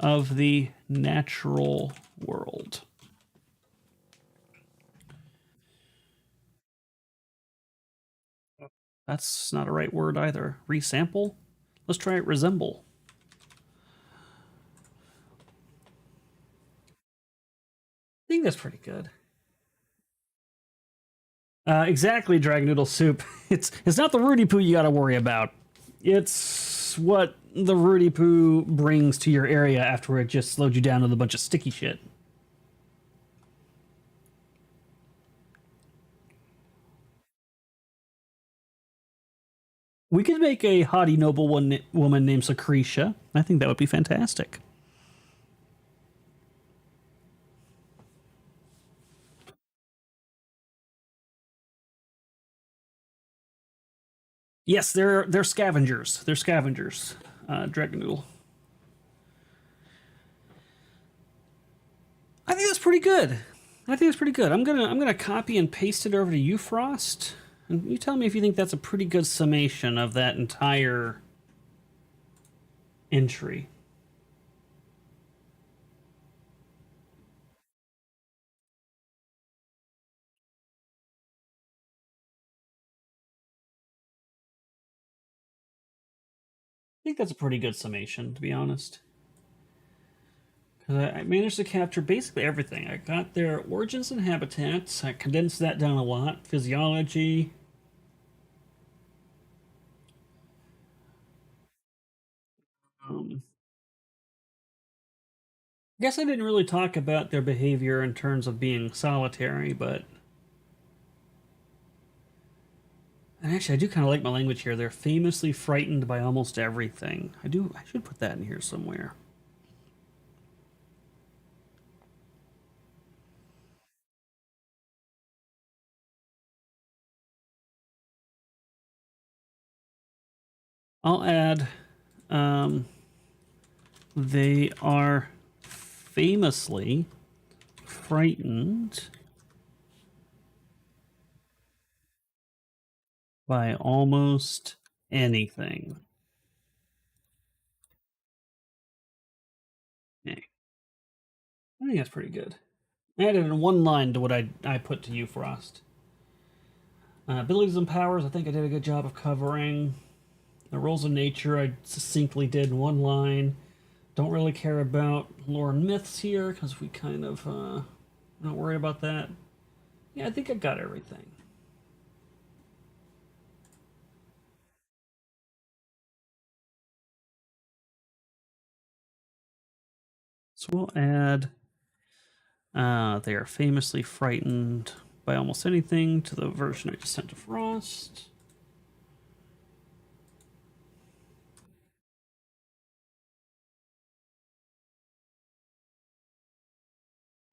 of the natural world. That's not a right word either. Resample? Let's try it. Resemble. I think that's pretty good. Exactly, Dragon Noodle Soup. It's not the Rudy Poo you got to worry about. It's what the Rudy Poo brings to your area after it just slowed you down with a bunch of sticky shit. We could make a haughty noble woman named Secretia. I think that would be fantastic. Yes, they're scavengers. They're scavengers. Dragon Noodle. I think that's pretty good. I think it's pretty good. I'm gonna copy and paste it over to you, Frost, and you tell me if you think that's a pretty good summation of that entire entry. I think that's a pretty good summation, to be honest. Because I managed to capture basically everything. I got their origins and habitats. I condensed that down a lot. Physiology. I guess I didn't really talk about their behavior in terms of being solitary, but and actually, I do kind of like my language here. They're famously frightened by almost everything. I should put that in here somewhere. I'll add. Um, they are famously frightened by almost anything. Yeah, I think that's pretty good. I added in one line to what I put to you, Frost. Abilities and powers, I think I did a good job of covering. The rules of nature, I succinctly did in one line. Don't really care about lore and myths here because we kind of not worried about that. Yeah, I think I got everything. So we'll add. They are famously frightened by almost anything to the version I just sent to Frost.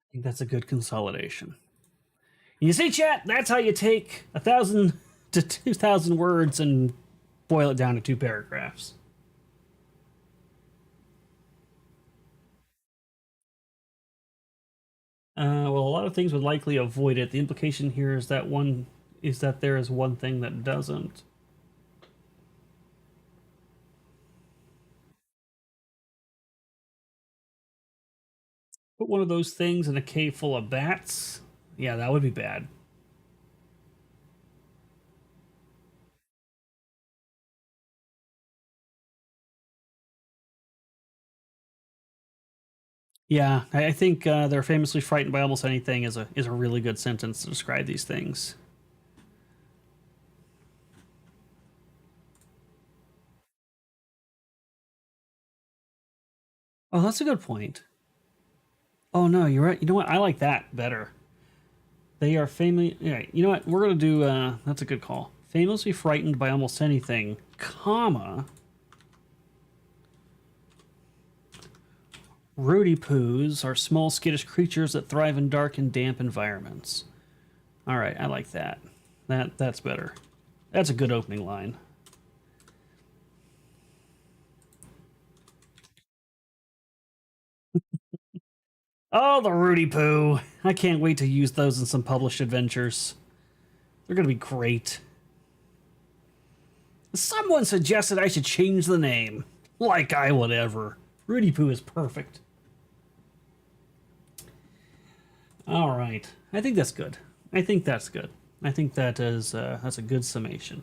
I think that's a good consolidation. You see, chat, that's how you take 1,000 to 2,000 words and boil it down to 2 paragraphs. Well, a lot of things would likely avoid it. The implication here is that there is one thing that doesn't. Put one of those things in a cave full of bats. Yeah, that would be bad. Yeah, I think they're famously frightened by almost anything is a really good sentence to describe these things. Oh, that's a good point. Oh no, you're right. You know what? I like that better. They are famously. Yeah, you know what? We're gonna do. That's a good call. Famously frightened by almost anything, comma. Rudi poos are small, skittish creatures that thrive in dark and damp environments. All right, I like that. That's better. That's a good opening line. Oh, the Rudi poo! I can't wait to use those in some published adventures. They're gonna be great. Someone suggested I should change the name. Like I would ever. Rudi poo is perfect. All right, I think that's good. I think that's good. I think that's a good summation.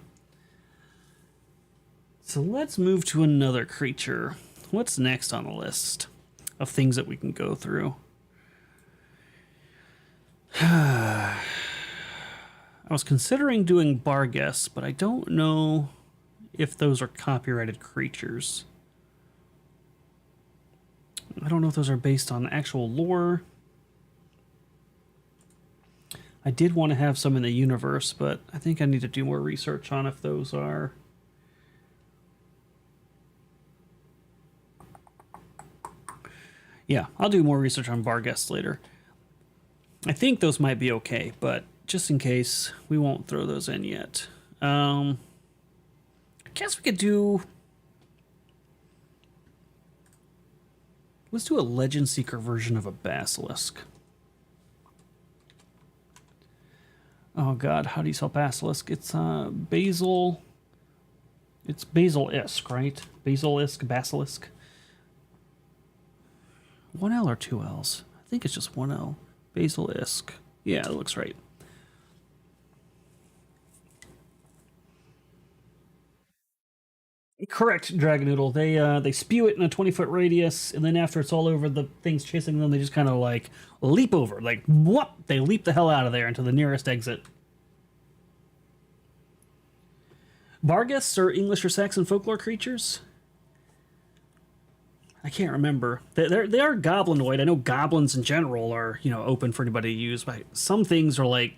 So let's move to another creature. What's next on the list of things that we can go through? I was considering doing Barghest, but I don't know if those are copyrighted creatures. I don't know if those are based on actual lore. I did want to have some in the universe, but I think I need to do more research on if those are. Yeah, I'll do more research on Barghest later. I think those might be okay, but just in case, we won't throw those in yet. I guess we could do. Let's do a Legend Seeker version of a Basilisk. Oh god, how do you spell Basilisk? It's Basil. It's Basilisk, right? Basilisk, Basilisk. One L or two L's? I think it's just one L. Basilisk. Yeah, it looks right. Correct, Dragonoodle. They spew it in a 20-foot radius, and then after it's all over, the things chasing them, they just kind of like leap over, like what? They leap the hell out of there into the nearest exit. Barghests are English or Saxon folklore creatures. I can't remember. They are goblinoid. I know goblins in general are open for anybody to use, but some things are like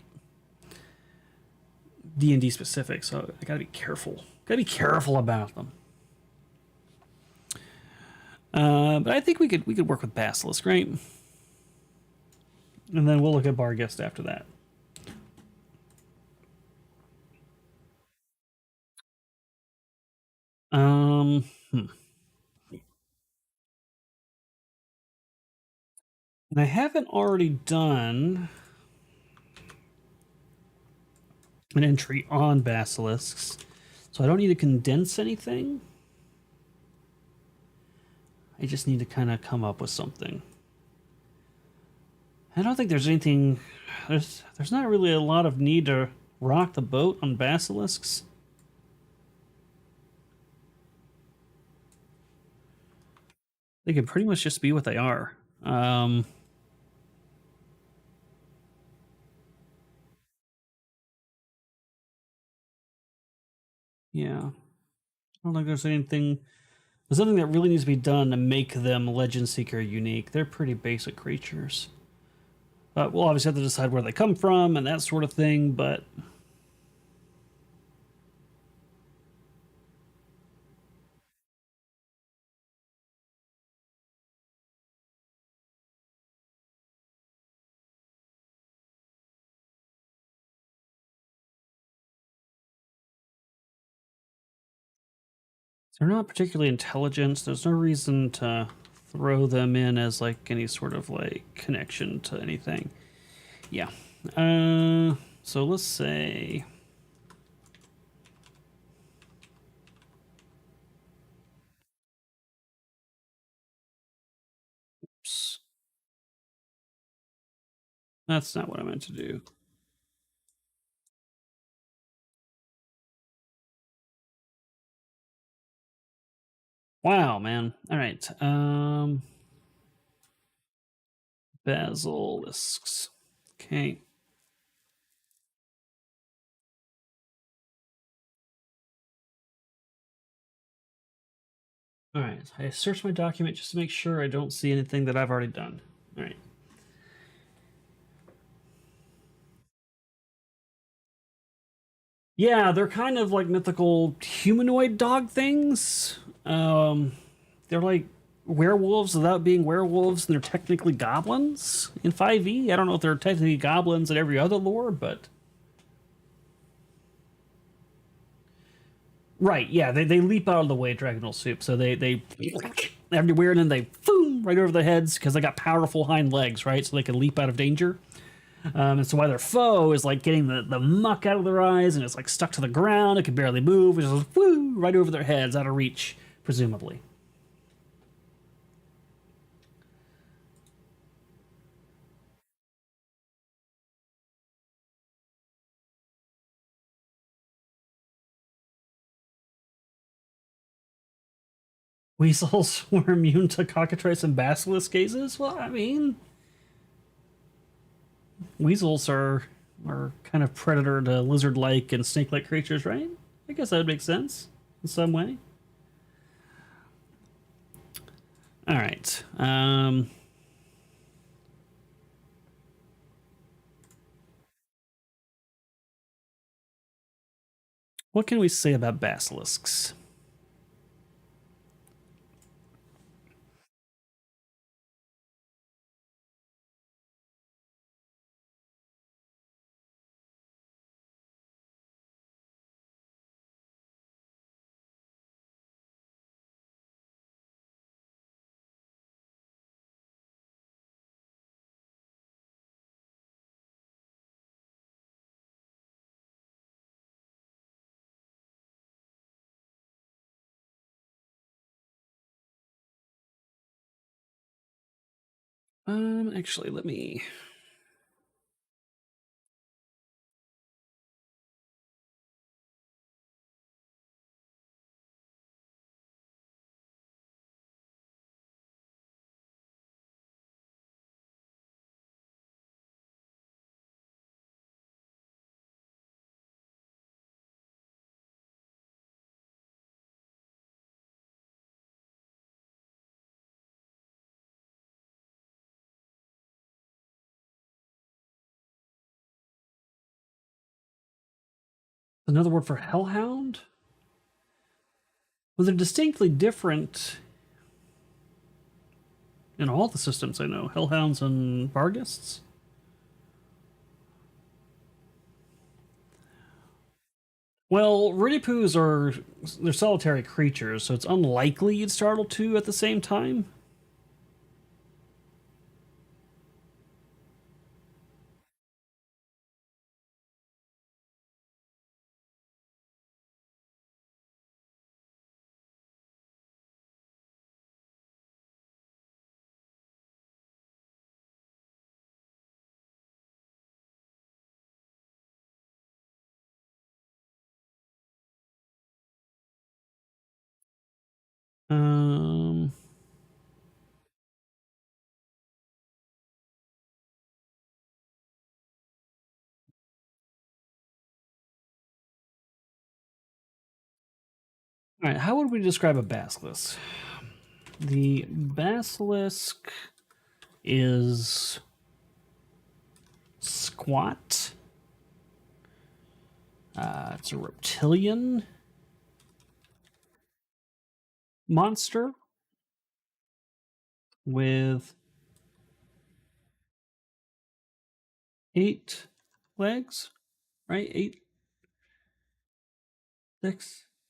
D&D specific, so I gotta be careful. Gotta be careful about them. But I think we could work with Basilisk, right? And then we'll look at Barghest after that. Hmm. And I haven't already done an entry on basilisks, so I don't need to condense anything. I just need to kind of come up with something. I don't think there's anything. There's not really a lot of need to rock the boat on basilisks. They can pretty much just be what they are. Yeah, I don't think there's anything. There's nothing that really needs to be done to make them Legend Seeker unique. They're pretty basic creatures. We'll obviously have to decide where they come from and that sort of thing, but they're not particularly intelligent. There's no reason to throw them in as like any sort of like connection to anything. Yeah. So let's say. Oops. That's not what I meant to do. Wow, man. All right. Basilisks. Okay. All right. I searched my document just to make sure I don't see anything that I've already done. All right. Yeah, they're kind of like mythical humanoid dog things. They're like werewolves without being werewolves, and they're technically goblins in 5e. I don't know if they're technically goblins in every other lore, but right, yeah, they leap out of the way, Dragonal Soup. So they everywhere, and then they boom right over their heads because they got powerful hind legs, right? So they can leap out of danger. And so why their foe is like getting the muck out of their eyes, and it's like stuck to the ground. It can barely move. It's just woo right over their heads, out of reach, presumably. Weasels were immune to cockatrice and basilisk gazes. Well, I mean, weasels are kind of predator to lizard-like and snake-like creatures, right? I guess that would make sense in some way. All right. What can we say about basilisks? Actually, let me. Another word for hellhound? Well, they're distinctly different in all the systems I know. Hellhounds and Vargists. Well, Riddipoos are they're solitary creatures, so it's unlikely you'd startle two at the same time. Um, all right, how would we describe a basilisk? The basilisk is squat. It's a reptilian monster with 8 legs, right? Eight, 6. I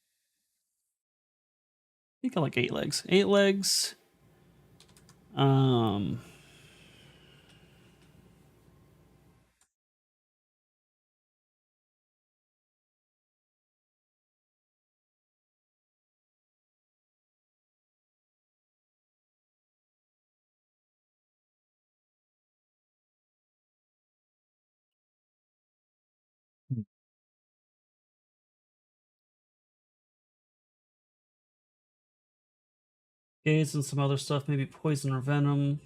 think I like 8 legs. 8 legs. Um, Gaze and some other stuff, maybe poison or venom.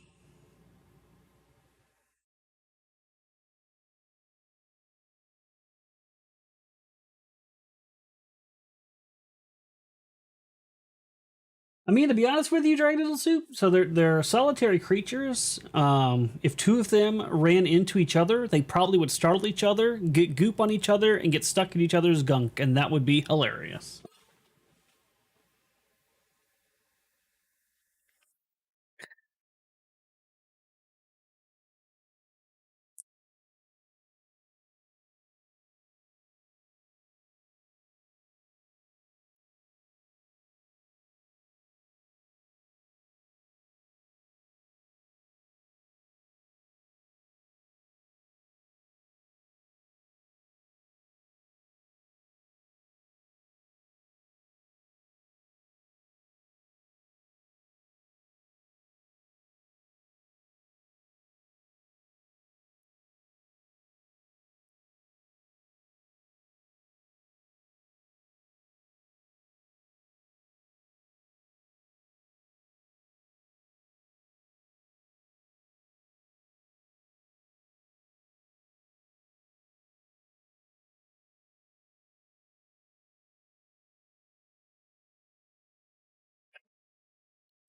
I mean, to be honest with you, Dragon Noodle Soup, so they're solitary creatures. If two of them ran into each other, they probably would startle each other, get goop on each other, and get stuck in each other's gunk, and that would be hilarious.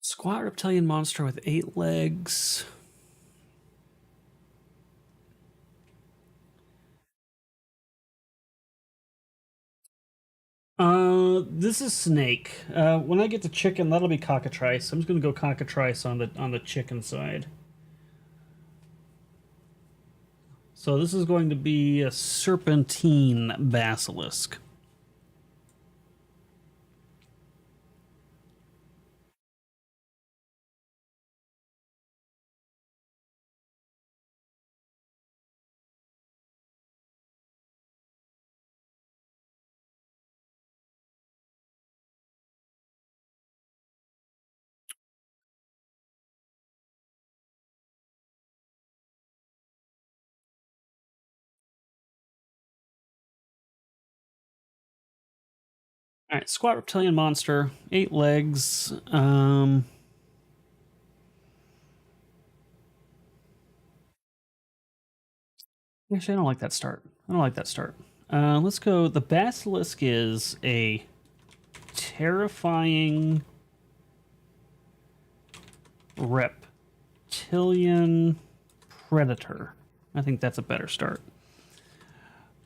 Squat reptilian monster with 8 legs. This is snake. When I get to chicken, that'll be cockatrice. I'm just gonna go cockatrice on the chicken side. So this is going to be a serpentine basilisk. All right, squat reptilian monster, 8 legs. Actually, I don't like that start. I don't like that start. Let's go. The basilisk is a terrifying reptilian predator. I think that's a better start.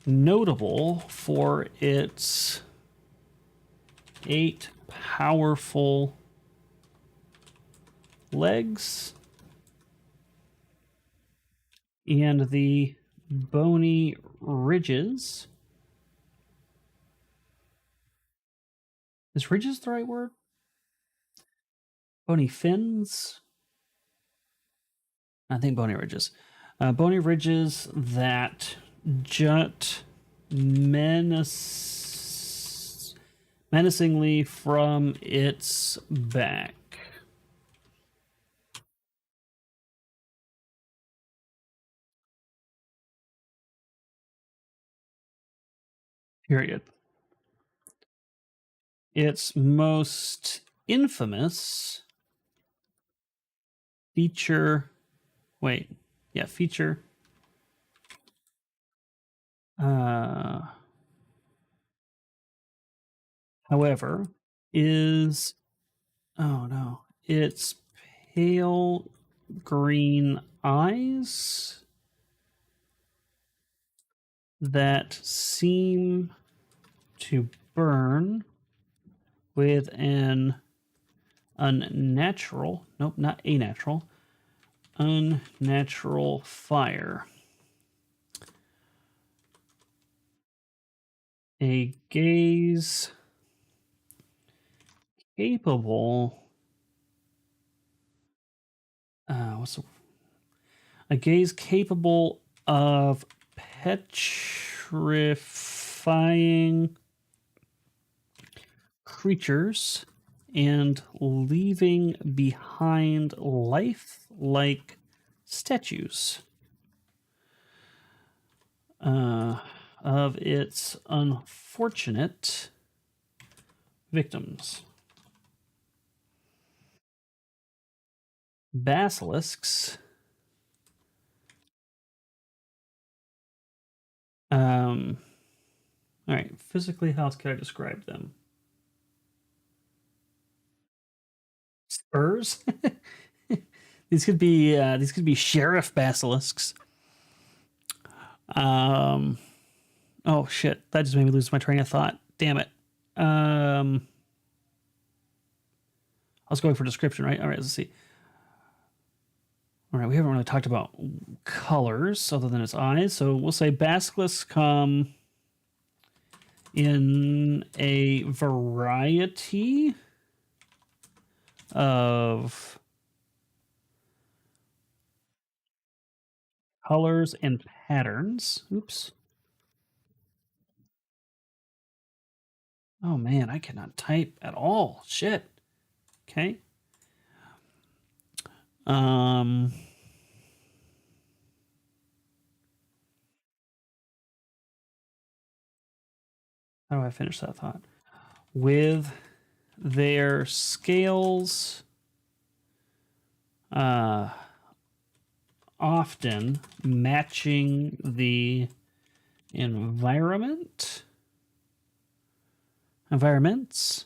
Notable for its 8 powerful legs and the bony ridges. Is ridges the right word? Bony fins? I think bony ridges. Bony ridges that jut menacingly from its back. Period. Its most infamous feature. Wait, yeah, feature. However, is oh no, its pale green eyes that seem to burn with an unnatural, nope, not a natural, unnatural fire. A gaze capable. What's a gaze capable of petrifying creatures and leaving behind life-like statues of its unfortunate victims. basilisks. All right. Physically, how else could I describe them? Spurs. These could be sheriff basilisks. Oh shit! That just made me lose my train of thought. Damn it. I was going for description, right? All right. Let's see. All right, we haven't really talked about colors other than its eyes, so we'll say basilisks come in a variety of colors and patterns. Oops. Oh man, I cannot type at all. Shit. Okay. How do I finish that thought? With their scales often matching the environments environment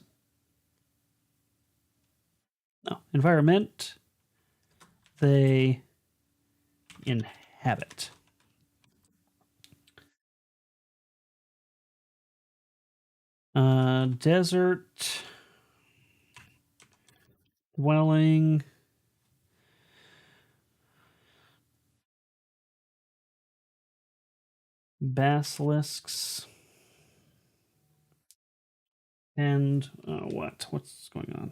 they inhabit. Desert dwelling basilisks and what's going on?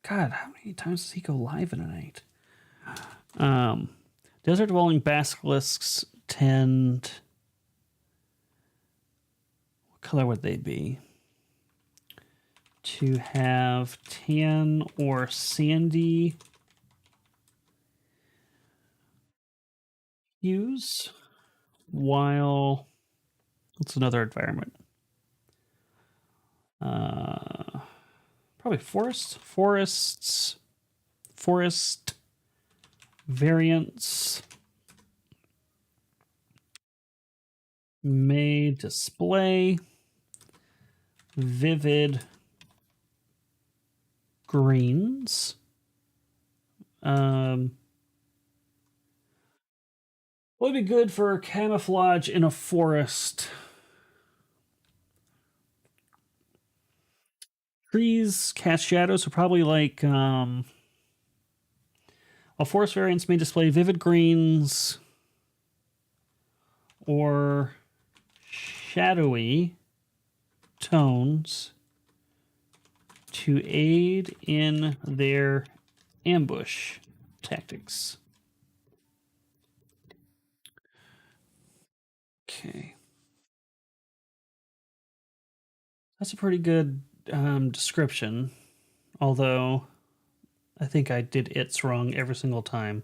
God, how many times does he go live in a night? Desert dwelling basilisks tend. What color would they be? To have tan or sandy hues, while what's another environment? Probably forest variants may display vivid greens. Would be good for camouflage in a forest. Trees cast shadows, so probably like while forest variants may display vivid greens or shadowy tones to aid in their ambush tactics. Okay. That's a pretty good description, although I think I did it's wrong every single time.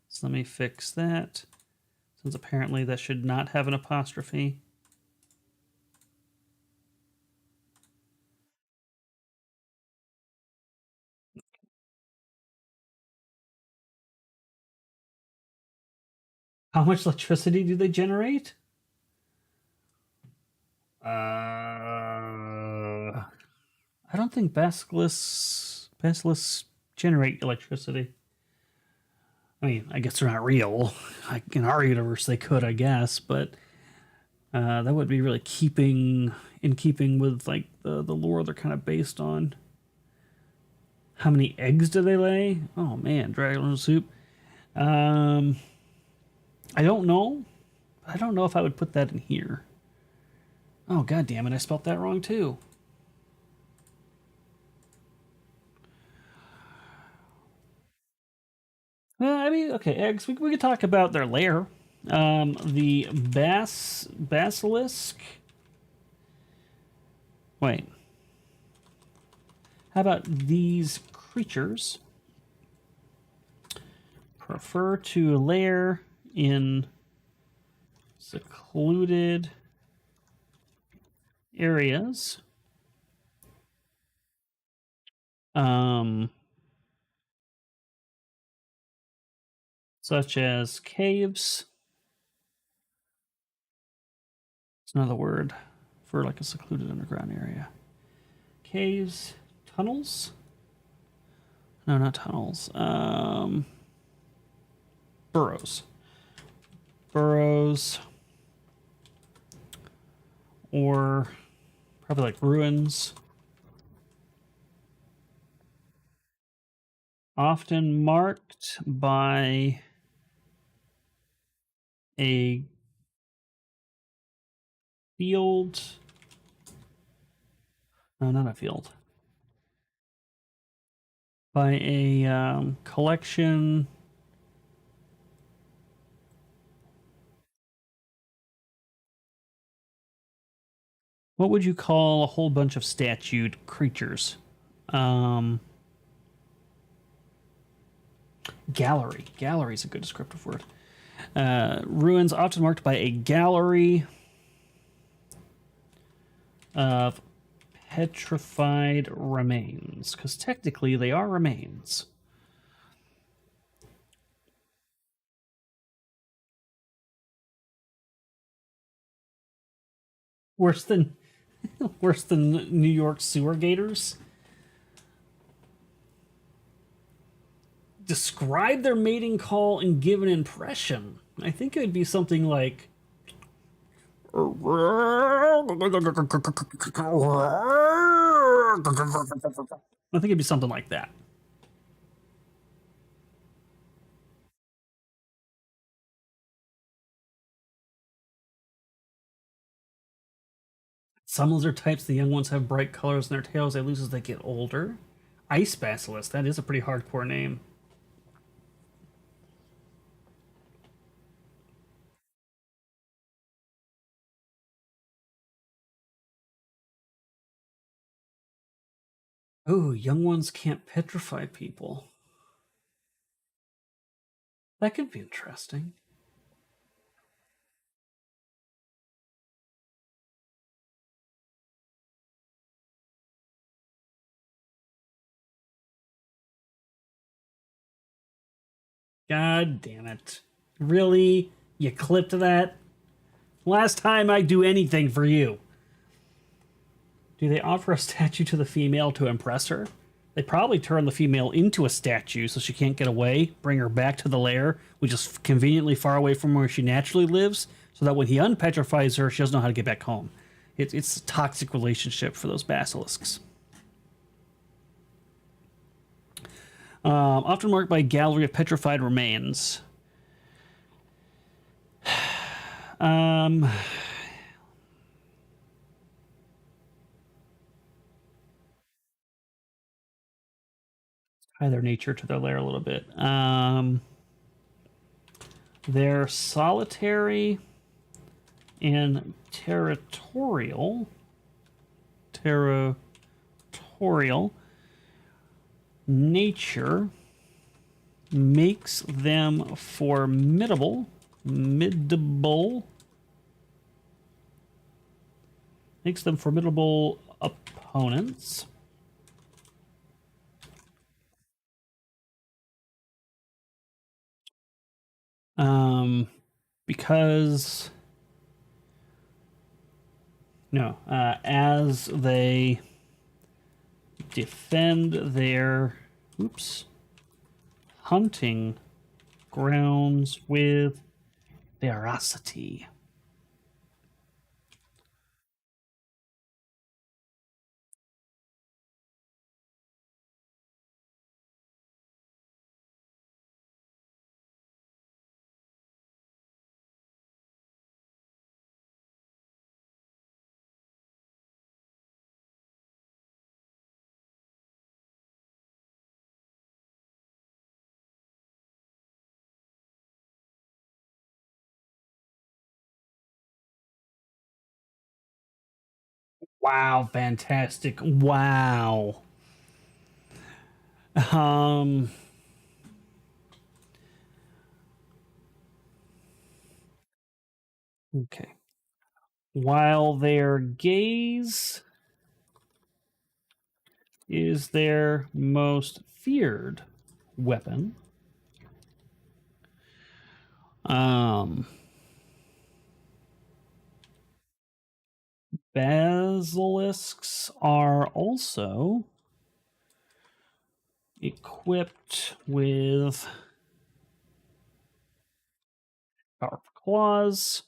So let me fix that, since apparently that should not have an apostrophe. How much electricity do they generate? I don't think basilisks generate electricity. I mean, I guess they're not real. In our universe, they could, I guess, but that would be really in keeping with like the lore they're kind of based on. How many eggs do they lay? Oh man, dragon soup. I don't know. I don't know if I would put that in here. Oh god damn it! I spelt that wrong too. I mean, okay, eggs. We could talk about their lair. The basilisk. Wait. How about these creatures? Prefer to lair in secluded areas. such as caves. It's another word for like a secluded underground area. Caves, tunnels? No, not tunnels. Burrows. Burrows. Or probably like ruins. Often marked by a field. No, not a field. By a collection. What would you call a whole bunch of statued creatures? Gallery. Gallery is a good descriptive word. Ruins often marked by a gallery of petrified remains, because technically they are remains. Worse than New York sewer gators. Describe their mating call and give an impression. I think it would be something like I think it'd be something like that. Some lizard types, the young ones have bright colors in their tails they lose as they get older. Ice basilisk, that is a pretty hardcore name. Oh, young ones can't petrify people. That could be interesting. God damn it. Really? You clipped that? Last time I do anything for you. Do they offer a statue to the female to impress her? They probably turn the female into a statue so she can't get away, bring her back to the lair, which is conveniently far away from where she naturally lives, so that when he unpetrifies her, she doesn't know how to get back home. It's a toxic relationship for those basilisks. Often marked by a gallery of petrified remains. um, tie their nature to their lair a little bit. They're solitary and territorial. Territorial nature makes them formidable. Makes them formidable opponents. Because no, as they defend their hunting grounds with ferocity. Wow, fantastic. Wow. Okay. While their gaze is their most feared weapon, Um, Basilisks are also equipped with sharp claws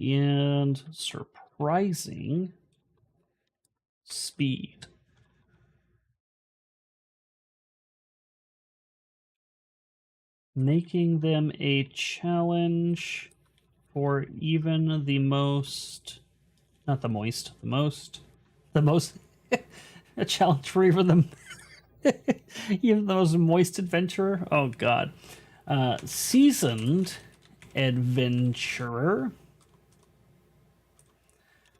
and surprising speed. Making them a challenge for even the most, not the moist, the most, a challenge for even even the most moist adventurer. Oh God. Seasoned adventurer.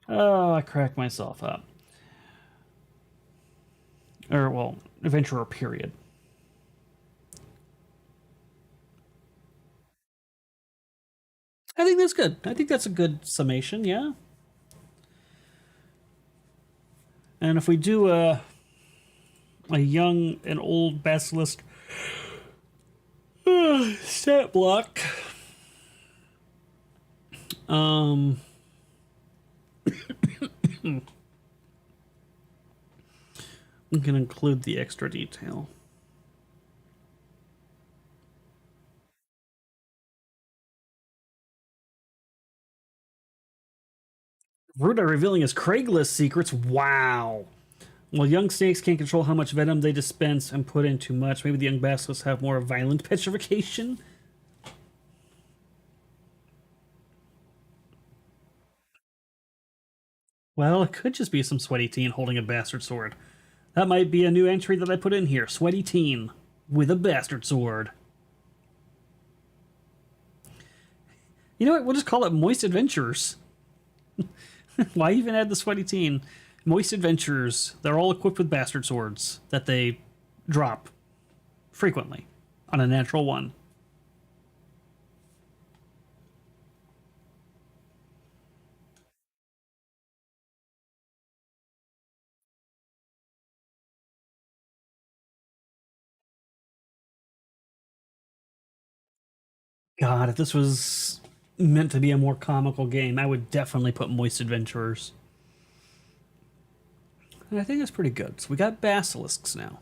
Oh, I cracked myself up. Or, well, adventurer, period. I think that's good. I think that's a good summation, yeah. And if we do a young and old basilisk stat block, we can include the extra detail. Erudi revealing his Craigslist secrets. Wow. Well, young snakes can't control how much venom they dispense and put in too much. Maybe the young basilisks have more violent petrification. Well, it could just be some sweaty teen holding a bastard sword. That might be a new entry that I put in here. Sweaty teen with a bastard sword. You know what? We'll just call it Moist Adventures. Why even add the sweaty teen? Moist Adventures. They're all equipped with bastard swords that they drop frequently on a natural one. God, if this was meant to be a more comical game, I would definitely put Moist Adventurers. And I think that's pretty good. So we got basilisks now.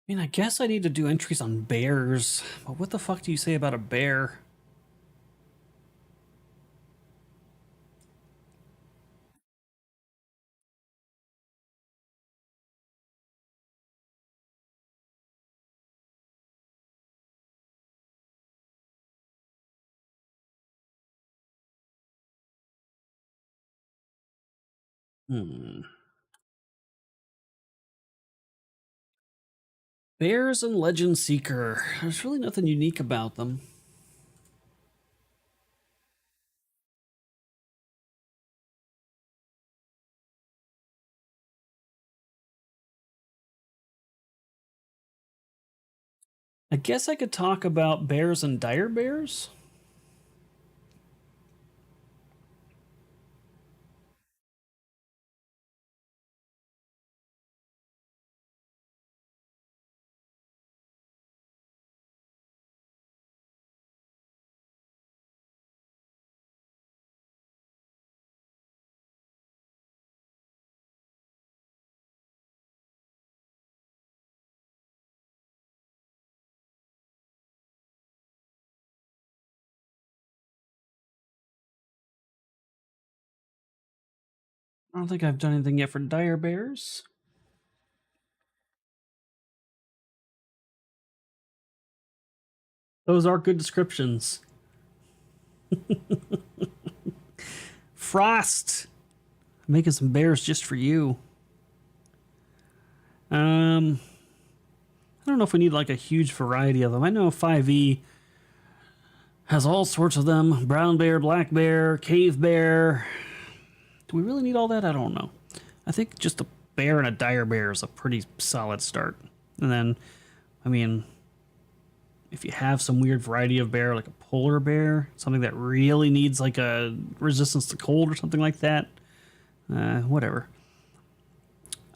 I mean, I guess I need to do entries on bears, but what the fuck do you say about a bear? Hmm. Bears and Legend Seeker. There's really nothing unique about them. I guess I could talk about bears and dire bears. I don't think I've done anything yet for dire bears. Those are good descriptions. Frost! Making some bears just for you. I don't know if we need like a huge variety of them. I know 5e has all sorts of them. Brown bear, black bear, cave bear. Do we really need all that? I don't know. I think just bear and a dire bear is a pretty solid start. And then, I mean, if you have some weird variety of bear, like a polar bear, something that really needs like a resistance to cold or something like that, whatever.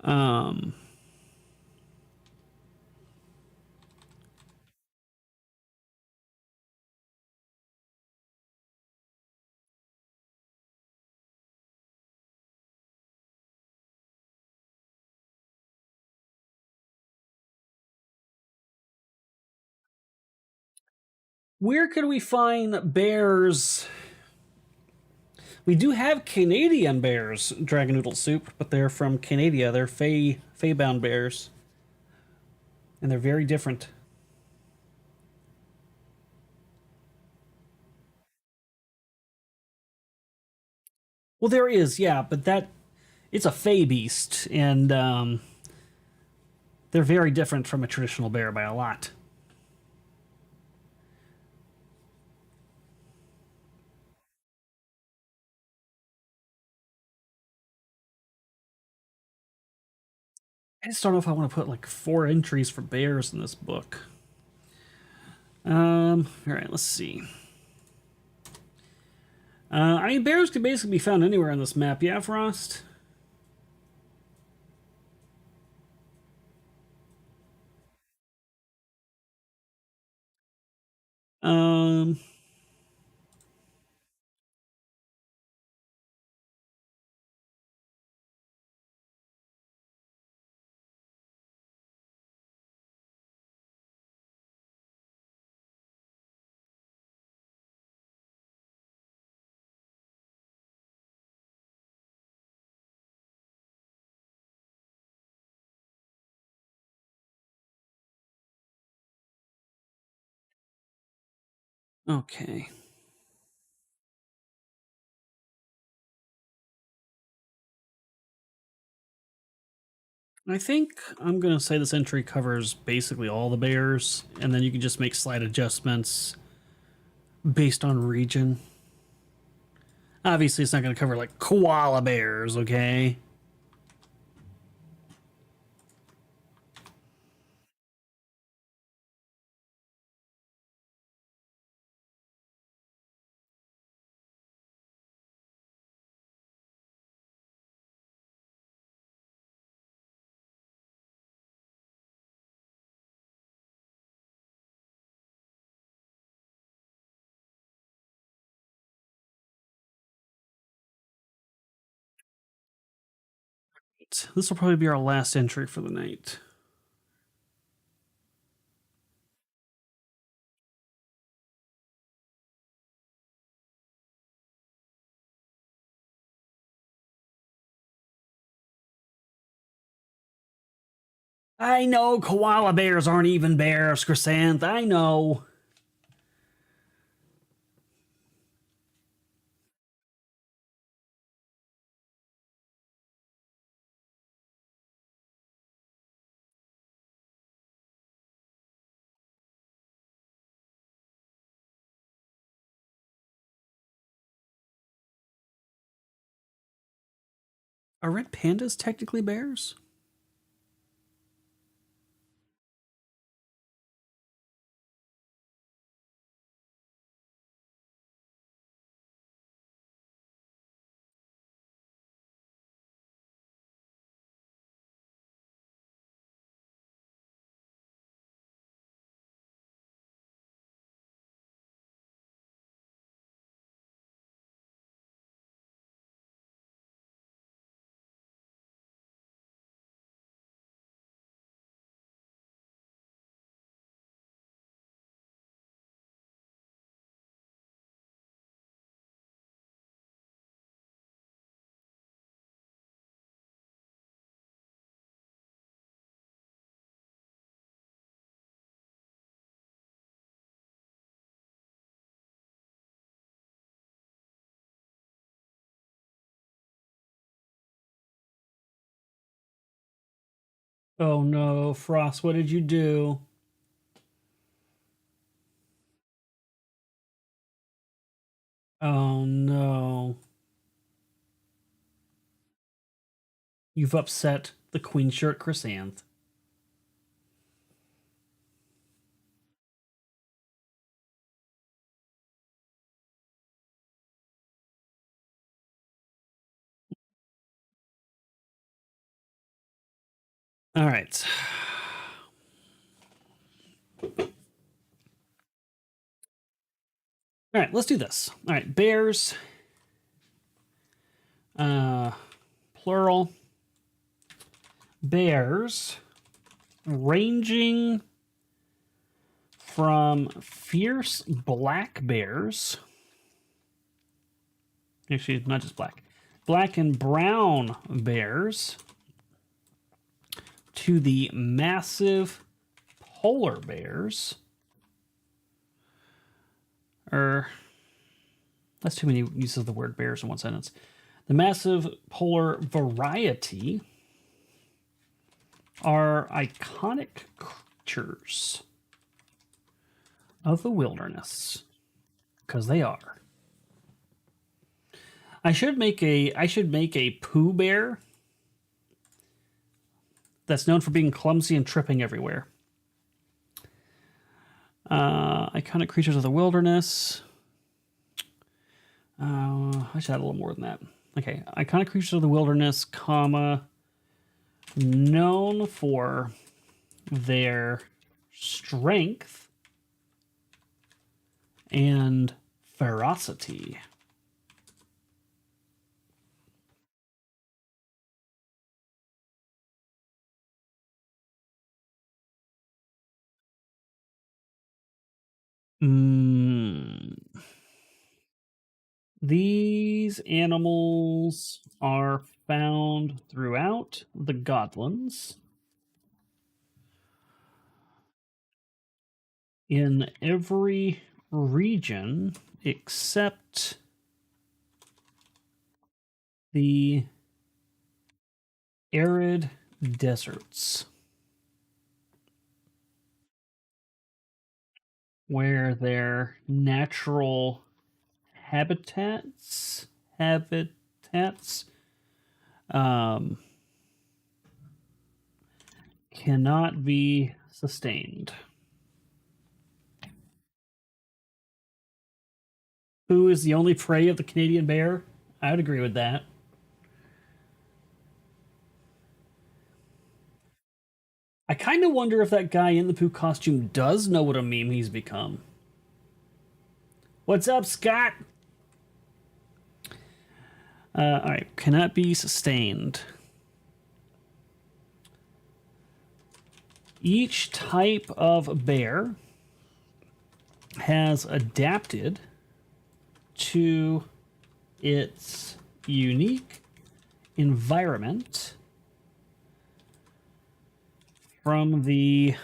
Um, where could we find bears? We do have Canadian bears, Dragon Noodle Soup, but they're from Canada. They're Fey bound bears, and they're very different. Well, there is, yeah, but that it's a Fey beast, and they're very different from a traditional bear by a lot. I just don't know if I want to put like 4 entries for bears in this book. All right, let's see. I mean, bears could basically be found anywhere on this map. Yeah, Frost. Um, okay. I think I'm gonna say this entry covers basically all the bears, and then you can just make slight adjustments based on region. Obviously, it's not gonna cover like koala bears, okay? This will probably be our last entry for the night. I know koala bears aren't even bears, Chrysanth. I know. Are red pandas technically bears? Oh no, Frost, what did you do? Oh no. You've upset The queen shirt chrysanth. All right. All right, let's do this. All right, bears, plural, bears, ranging from fierce black bears. Actually, not just black. Black and brown bears to the massive polar bears. That's too many uses of the word bears in one sentence. The massive polar variety are iconic creatures of the wilderness, because they are. I should make a Pooh Bear that's known for being clumsy and tripping everywhere. Iconic creatures of the wilderness. I should add a little more than that. Okay, iconic creatures of the wilderness, comma, known for their strength and ferocity. These animals are found throughout the Godlands in every region except the arid deserts, where their natural habitats cannot be sustained. Who is the only prey of the Canadian bear? I would agree with that. I kind of wonder if that guy in the Pooh costume does know what a meme he's become. What's up, Scott? All right, cannot be sustained. Each type of bear has adapted to its unique environment from the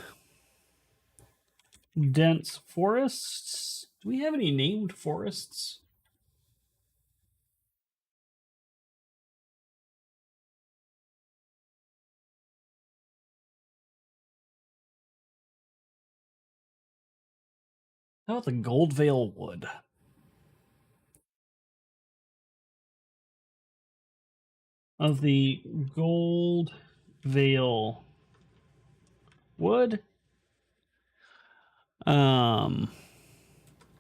dense forests. Do we have any named forests? How about the Goldvale Wood? Of the Goldvale Wood,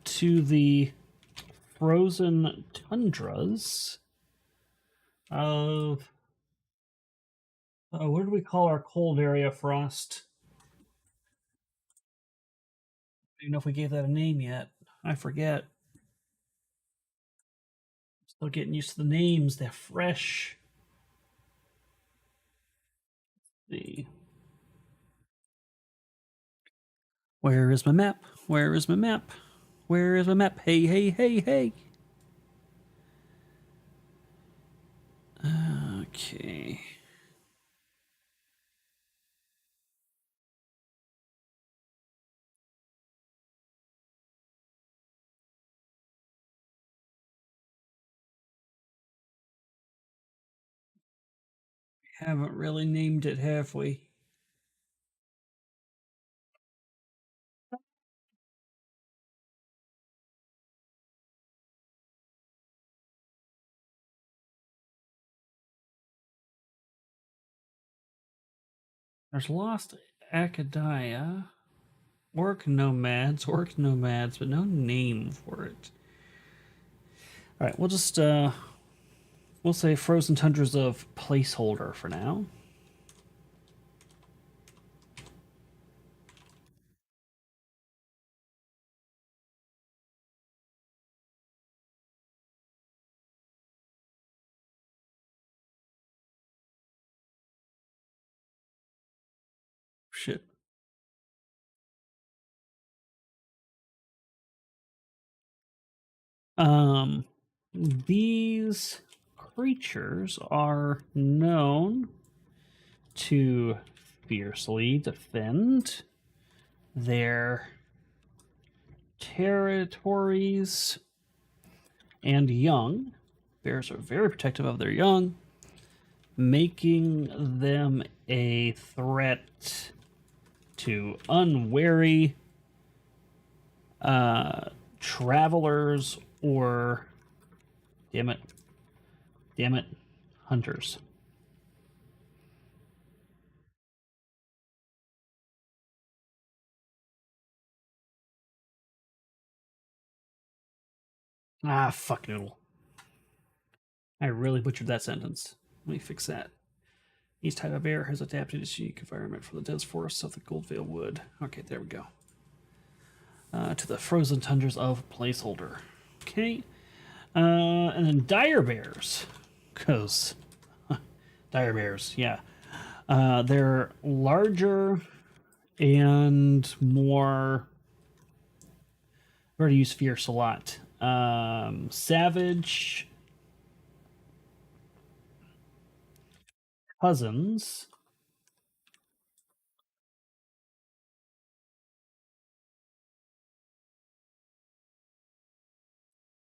to the frozen tundras of what do we call our cold area? Frost. I don't even know if we gave that a name yet. I forget. Still getting used to the names. They're fresh. The Where is my map? Where is my map? Where is my map? Hey, hey, hey, hey. Okay. Haven't really named it, have we? There's Lost Acadia. Orc nomads, but no name for it. All right, we'll just we'll say frozen tundras of placeholder for now. Shit. These creatures are known to fiercely defend their territories and young. Bears are very protective of their young, making them a threat to unwary travelers or, damn it, hunters. Ah, fuck noodle. I really butchered that sentence. Let me fix that. Each type of bear has adapted its unique environment from the dense forests of the Goldvale Wood. Okay, there we go. To the frozen tundras of placeholder. Okay. And then dire bears. Because dire bears, yeah. They're larger and more. I've already used fierce a lot. Savage cousins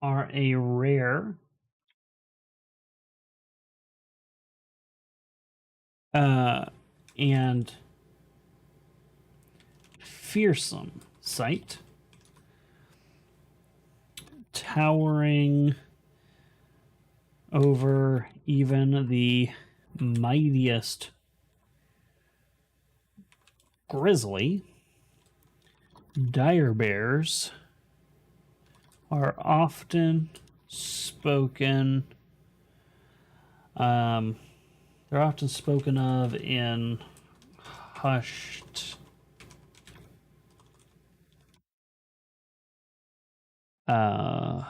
are a rare and fearsome sight, towering over even the mightiest grizzly. Dire bears are often spoken. They're often spoken of in hushed. Uh,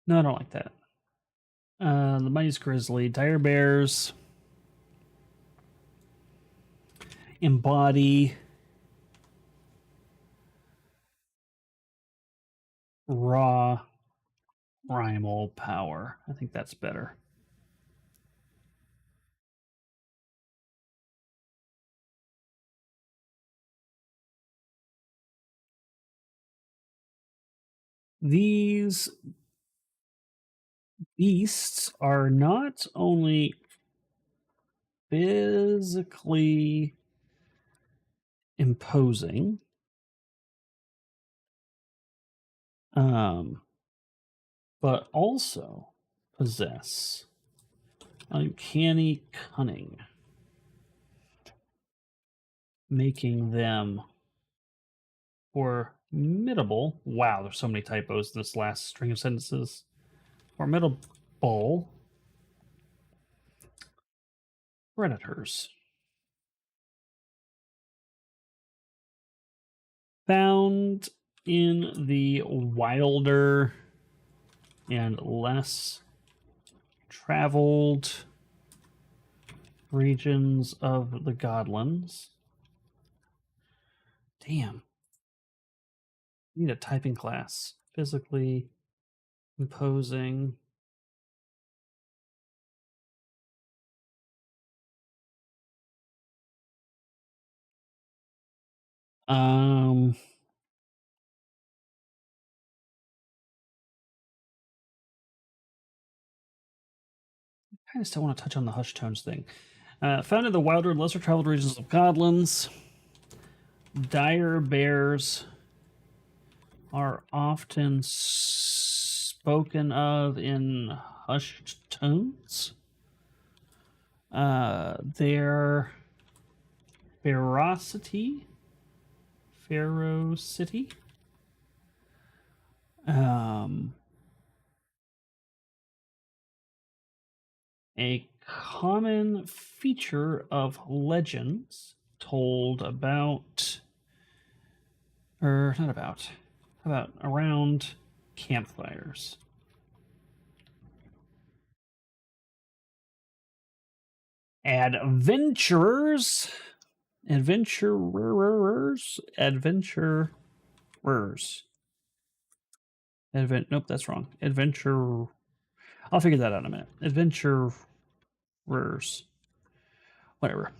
no, I don't like that. The mightiest grizzly. Dire bears embody raw primal power. I think that's better. These beasts are not only physically imposing, but also possess uncanny cunning, making them formidable. Wow, there's so many typos in this last string of sentences. Formidable predators. Found in the wilder and less traveled regions of the Godlands. Damn. I need a typing class. Physically imposing. Um. kind of still want to touch on the Hush Tones thing. Found in the wilder, lesser traveled regions of Godlands, dire bears are often spoken of in hushed tones. Their ferocity, a common feature of legends told about, or not about around campfires. Adventurers. Nope, that's wrong. I'll figure that out in a minute. Adventurers. Whatever.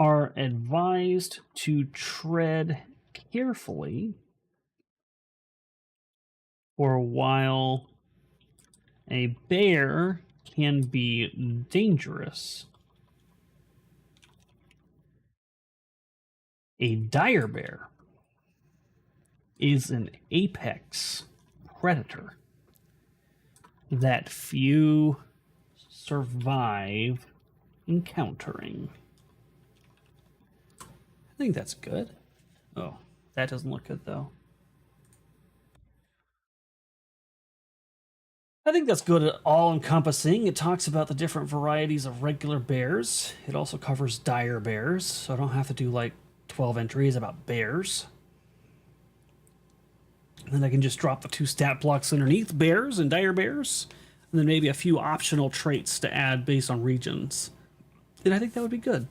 Are advised to tread carefully for while a bear can be dangerous, a dire bear is an apex predator that few survive encountering. I think that's good. Oh, that doesn't look good though. I think that's good at all-encompassing. It talks about the different varieties of regular bears. It also covers dire bears, so I don't have to do like 12 entries about bears. And then I can just drop the 2 stat blocks underneath bears and dire bears, and then maybe a few optional traits to add based on regions. And I think that would be good.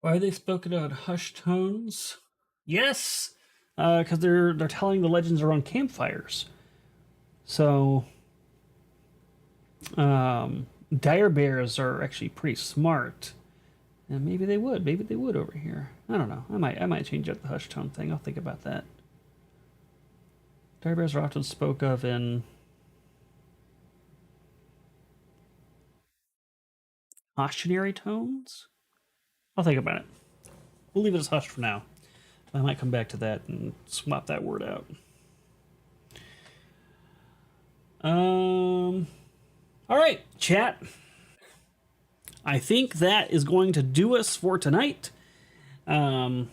Why are they spoken of in hushed tones? Yes, because they're telling the legends around campfires. So, dire bears are actually pretty smart, and maybe they would over here. I don't know. I might change up the hush tone thing. I'll think about that. Dire bears are often spoke of in cautionary tones. I'll think about it. We'll leave it as hushed for now. I might come back to that and swap that word out. All right, chat. I think that is going to do us for tonight. A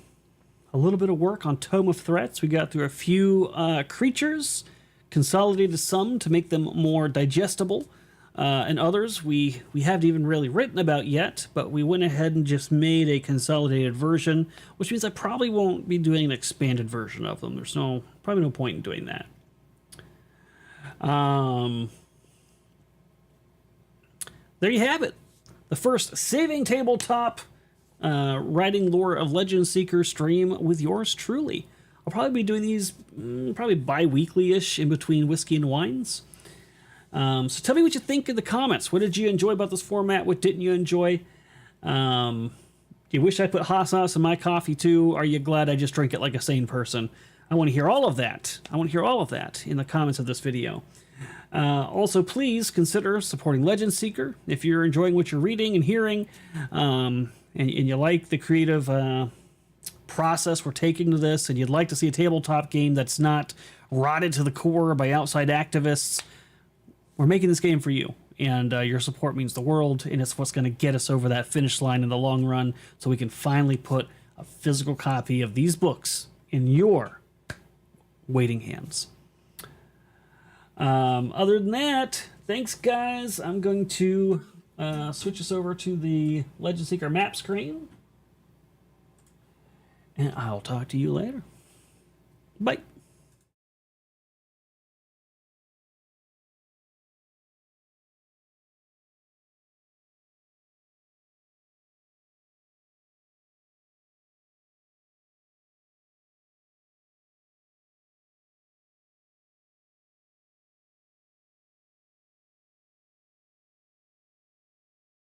little bit of work on Tome of Threats. We got through a few creatures, consolidated some to make them more digestible, and others we haven't even really written about yet, but we went ahead and just made a consolidated version, which means I probably won't be doing an expanded version of them. There's probably no point in doing that. There you have it. The first Saving Tabletop Writing Lore of Legend Seeker stream with yours truly. I'll probably be doing these probably bi-weekly-ish in between whiskey and wines. So tell me what you think in the comments. What did you enjoy about this format? What didn't you enjoy? Do you wish I put hot sauce in my coffee too? Are you glad I just drink it like a sane person? I want to hear all of that. I want to hear all of that in the comments of this video. Also, please consider supporting Legend Seeker if you're enjoying what you're reading and hearing, and you like the creative process we're taking to this, and you'd like to see a tabletop game that's not rotted to the core by outside activists. We're making this game for you, and your support means the world, and it's what's going to get us over that finish line in the long run, so we can finally put a physical copy of these books in your waiting hands. Other than that, thanks guys. I'm going to switch us over to the Legend Seeker map screen. and I'll talk to you later. Bye.